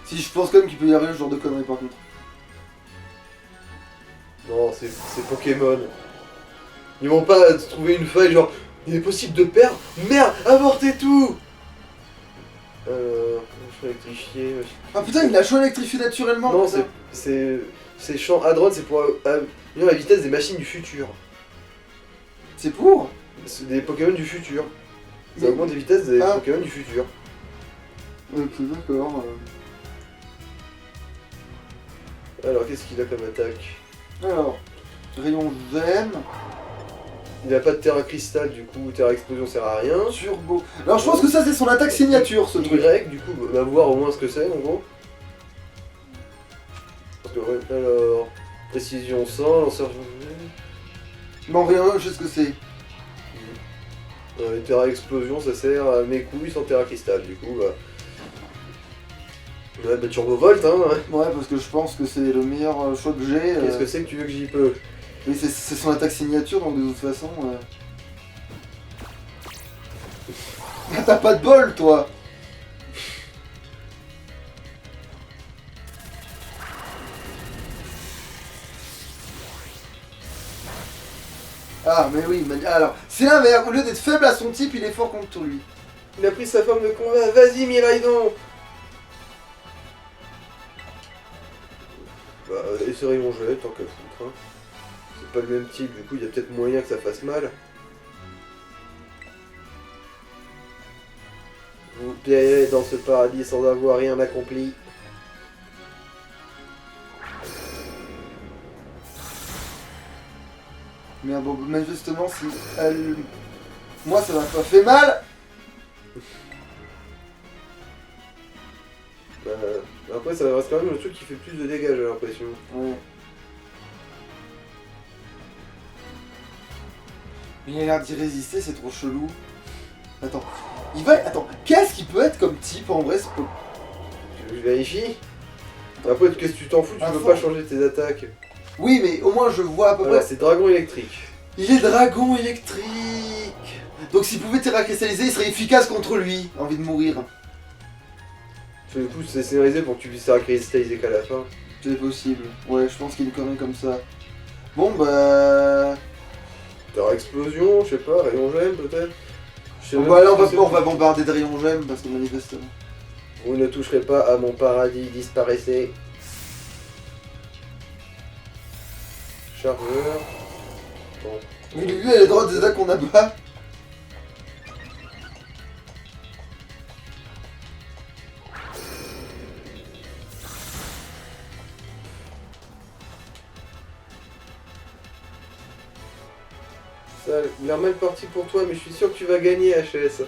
Si je pense quand même qu'il peut y arriver ce genre de conneries par contre. Non, c'est Pokémon. Ils vont pas trouver une faille genre, il est possible de perdre? Merde, avortez tout! Champ électrifié. Ah putain, il a chaud électrifié naturellement. Non, putain. c'est champ Hadron, c'est pour améliorer la vitesse des machines du futur. C'est pour. C'est des Pokémon du futur. Ça Mais- augmente les vitesses des Ah. Pokémon du futur. Ok, d'accord. Alors, qu'est-ce qu'il a comme attaque? Alors, rayon veine, Il a pas de Terra Cristal, du coup, Terra Explosion sert à rien. turbo. Alors je pense que ça c'est son attaque signature ce truc. Y, du coup, va voir au moins ce que c'est, en gros. Parce que, ouais, alors, précision 100, lanceur... Non, rien, je sais ce que c'est. Les Terra Explosion, ça sert à mes couilles sans Terra Cristal, du coup, bah... Ouais, bah Turbo Volt, hein. Ouais, parce que je pense que c'est le meilleur choix que j'ai. Qu'est-ce que c'est que tu veux que j'y peux? Mais c'est son attaque signature, donc de toute façon... Ah, t'as pas de bol, toi. Ah, mais oui, alors, c'est l'inverse. Au lieu d'être faible à son type, il est fort contre lui. Il a pris sa forme de combat, vas-y Miraidon! Bah, essayez mon jet, tant qu'à foutre, hein. C'est pas le même type, du coup, il y a peut-être moyen que ça fasse mal. Vous périrez dans ce paradis sans avoir rien accompli. Merde, bon, manifestement, si elle... Moi, ça m'a pas fait mal. Après, ça reste quand même le truc qui fait plus de dégâts, j'ai l'impression. Ouais. Mais il a l'air d'y résister, c'est trop chelou. Attends. Attends, qu'est-ce qui peut être comme type en vrai ce po- Tu veux que je vérifie? Après, qu'est-ce que tu t'en fous? Tu À peux fond. pas changer tes attaques. Oui, mais au moins je vois à peu Voilà, près. c'est dragon électrique. Il est dragon électrique. Donc s'il pouvait terra cristalliser, il serait efficace contre lui. Envie de mourir. Du coup, c'est scénarisé pour que tu puisses cristalliser qu'à la fin. C'est possible. Ouais, je pense qu'il est quand même comme ça. Bon bah... Terra explosion, je sais pas, rayon gemme peut-être. Je sais Bon, même bah là pas si on c'est- va bombarder de rayons gemmes parce que manifestement. Vous ne toucherez pas à mon paradis, disparaissez. Chargeur. Bon. Lui, elle a le droit des attaques qu'on a pas. Ça a l'air mal parti pour toi, mais je suis sûr que tu vas gagner, HS.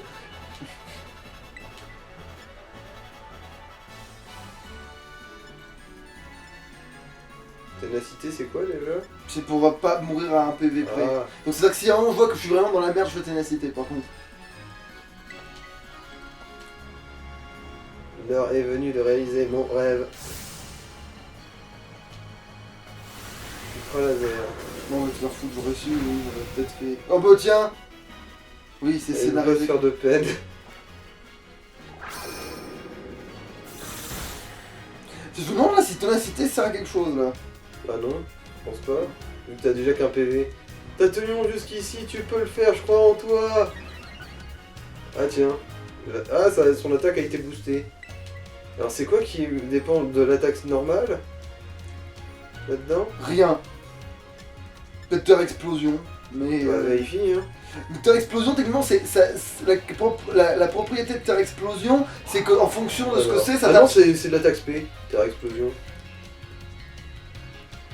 Ténacité, c'est quoi déjà? C'est pour pas mourir à un PV près. Ah, Donc c'est ça que si vraiment je vois que je suis vraiment dans la merde, je fais ténacité par contre. l'heure est venue de réaliser mon rêve. Ultra laser. Bon, on va te faire foutre, j'aurais su, oui, j'aurais peut-être fait. Oh bah tiens. Oui, c'est Elle va se scénarisé. faire de peine. Je me demande là si ténacité sert à quelque chose là. Ah non, je pense pas. Vu que t'as déjà qu'un PV. T'as tenu jusqu'ici, tu peux le faire, je crois en toi. Ah tiens. Ah, son attaque a été boostée. Alors c'est quoi qui dépend de l'attaque normale? Là-dedans? Rien. Peut-être Terre Explosion, mais... Bah, vérifie, hein. Terre Explosion, techniquement, la propriété de Terre Explosion, c'est qu'en fonction de ce que Alors. c'est, ça Ah non, tape... c'est de l'attaque SP, Terra Explosion.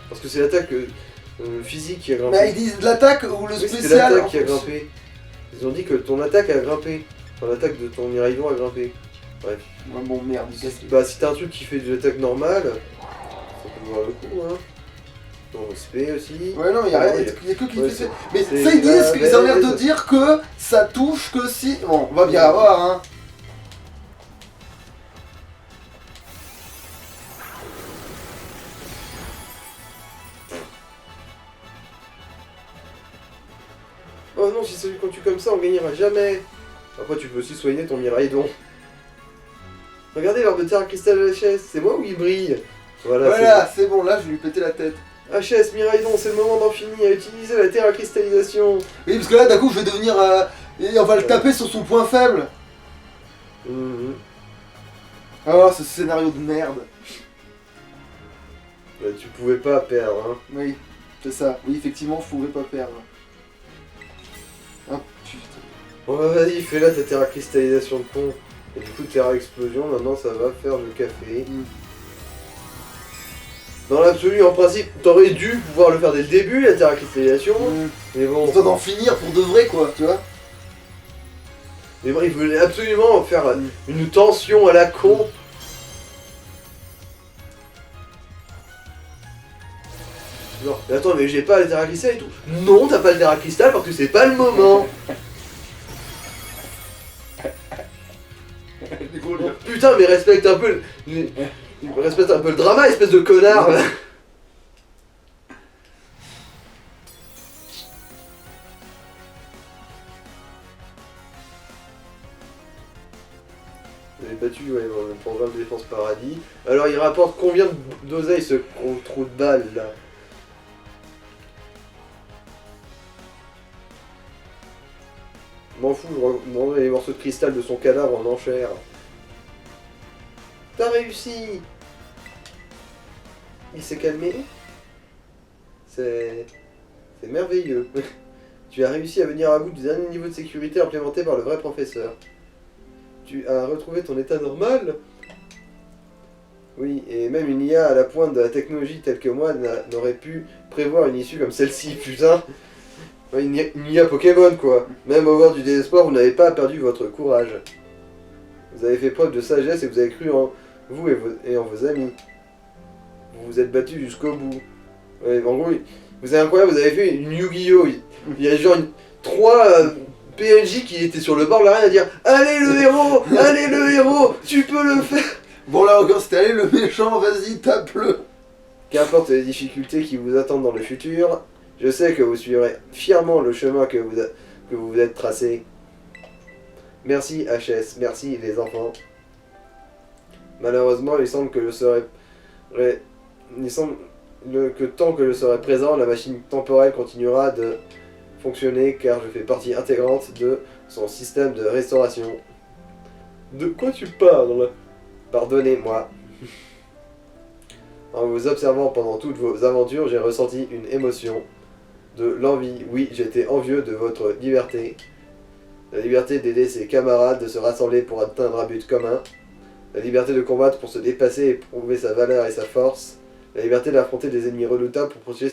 Parce que c'est l'attaque physique qui a grimpé. Mais ils disent l'attaque ou le Oui, c'était spécial... l'attaque qui a grimpé. Ils ont dit que ton attaque a grimpé. Enfin, l'attaque de ton Miraidon a grimpé. Bref. Ouais, bon, merde. Bah, si t'as un truc qui fait de l'attaque normale, ça peut voir le coup, hein. Ton SP aussi. Ouais, non, il y a Ah, rien, ouais. il y a que qui Ouais, fait... c'est- Mais c'est ça, ils disent qu'ils ont l'air de la- dire que ça touche que si... Bon, on va bien voir, hein. Oh non, si ça lui continue comme ça, on gagnera jamais. Après, tu peux aussi soigner ton Miraidon. Regardez l'orbe de Terra Cristal HS, c'est moi ou il brille? Voilà, c'est bon, là, je vais lui péter la tête. HS Miraidon, c'est le moment d'en finir, à utiliser la Terra Cristallisation. Oui, parce que là, d'un coup, je vais devenir... et on va le taper sur son point faible. Mhm. Oh, ce scénario de merde. Bah, tu pouvais pas perdre, hein. Oui, c'est ça. Oui, effectivement, je pouvais pas perdre. Oh, putain. Bon bah vas-y, fais là ta Terra Cristallisation de con. Et du coup, Terra Explosion, maintenant ça va faire le café. Mm. Dans l'absolu, en principe, t'aurais dû pouvoir le faire dès le début, la Terra Cristallisation. Mais bon. Histoire d'en finir pour de vrai, quoi, tu vois. Mais bon, il voulait absolument faire une tension à la con. Non, mais attends, mais j'ai pas le Terra Cristal et tout. Non, t'as pas le Terra Cristal parce que c'est pas le moment. Oh, putain, mais respecte un peu respecte un peu le drama, espèce de connard. Vous avez battu ouais, dans le programme de défense paradis. Alors il rapporte combien d'oseilles ce gros trou de balle là? M'en fous, je vendrai les morceaux de cristal de son cadavre en enchère. T'as réussi! Il s'est calmé? C'est merveilleux. Tu as réussi à venir à bout du dernier niveau de sécurité implémenté par le vrai professeur. Tu as retrouvé ton état normal? Oui, et même une IA à la pointe de la technologie telle que moi n'aurait pu prévoir une issue comme celle-ci, putain. Ouais, il n'y a Pokémon quoi. Même au bord du désespoir, vous n'avez pas perdu votre courage. Vous avez fait preuve de sagesse et vous avez cru en vous et en vos amis. Vous vous êtes battu jusqu'au bout. Ouais, en gros, vous êtes incroyable, vous avez fait une Yu-Gi-Oh! Il y a genre 3 PNJ qui étaient sur le bord de l'arène à dire allez le héros, tu peux le faire. Bon là encore c'était allez le méchant, vas-y tape-le. Qu'importe les difficultés qui vous attendent dans le futur, je sais que vous suivrez fièrement le chemin que vous vous êtes tracé. Merci HS, merci les enfants. Malheureusement, il semble que tant que je serai présent, la machine temporelle continuera de fonctionner car je fais partie intégrante de son système de restauration. De quoi tu parles? Pardonnez-moi. En vous observant pendant toutes vos aventures, j'ai ressenti une émotion, de l'envie. Oui, j'étais envieux de votre liberté. La liberté d'aider ses camarades, de se rassembler pour atteindre un but commun. La liberté de combattre pour se dépasser et prouver sa valeur et sa force. La liberté d'affronter des ennemis redoutables pour protéger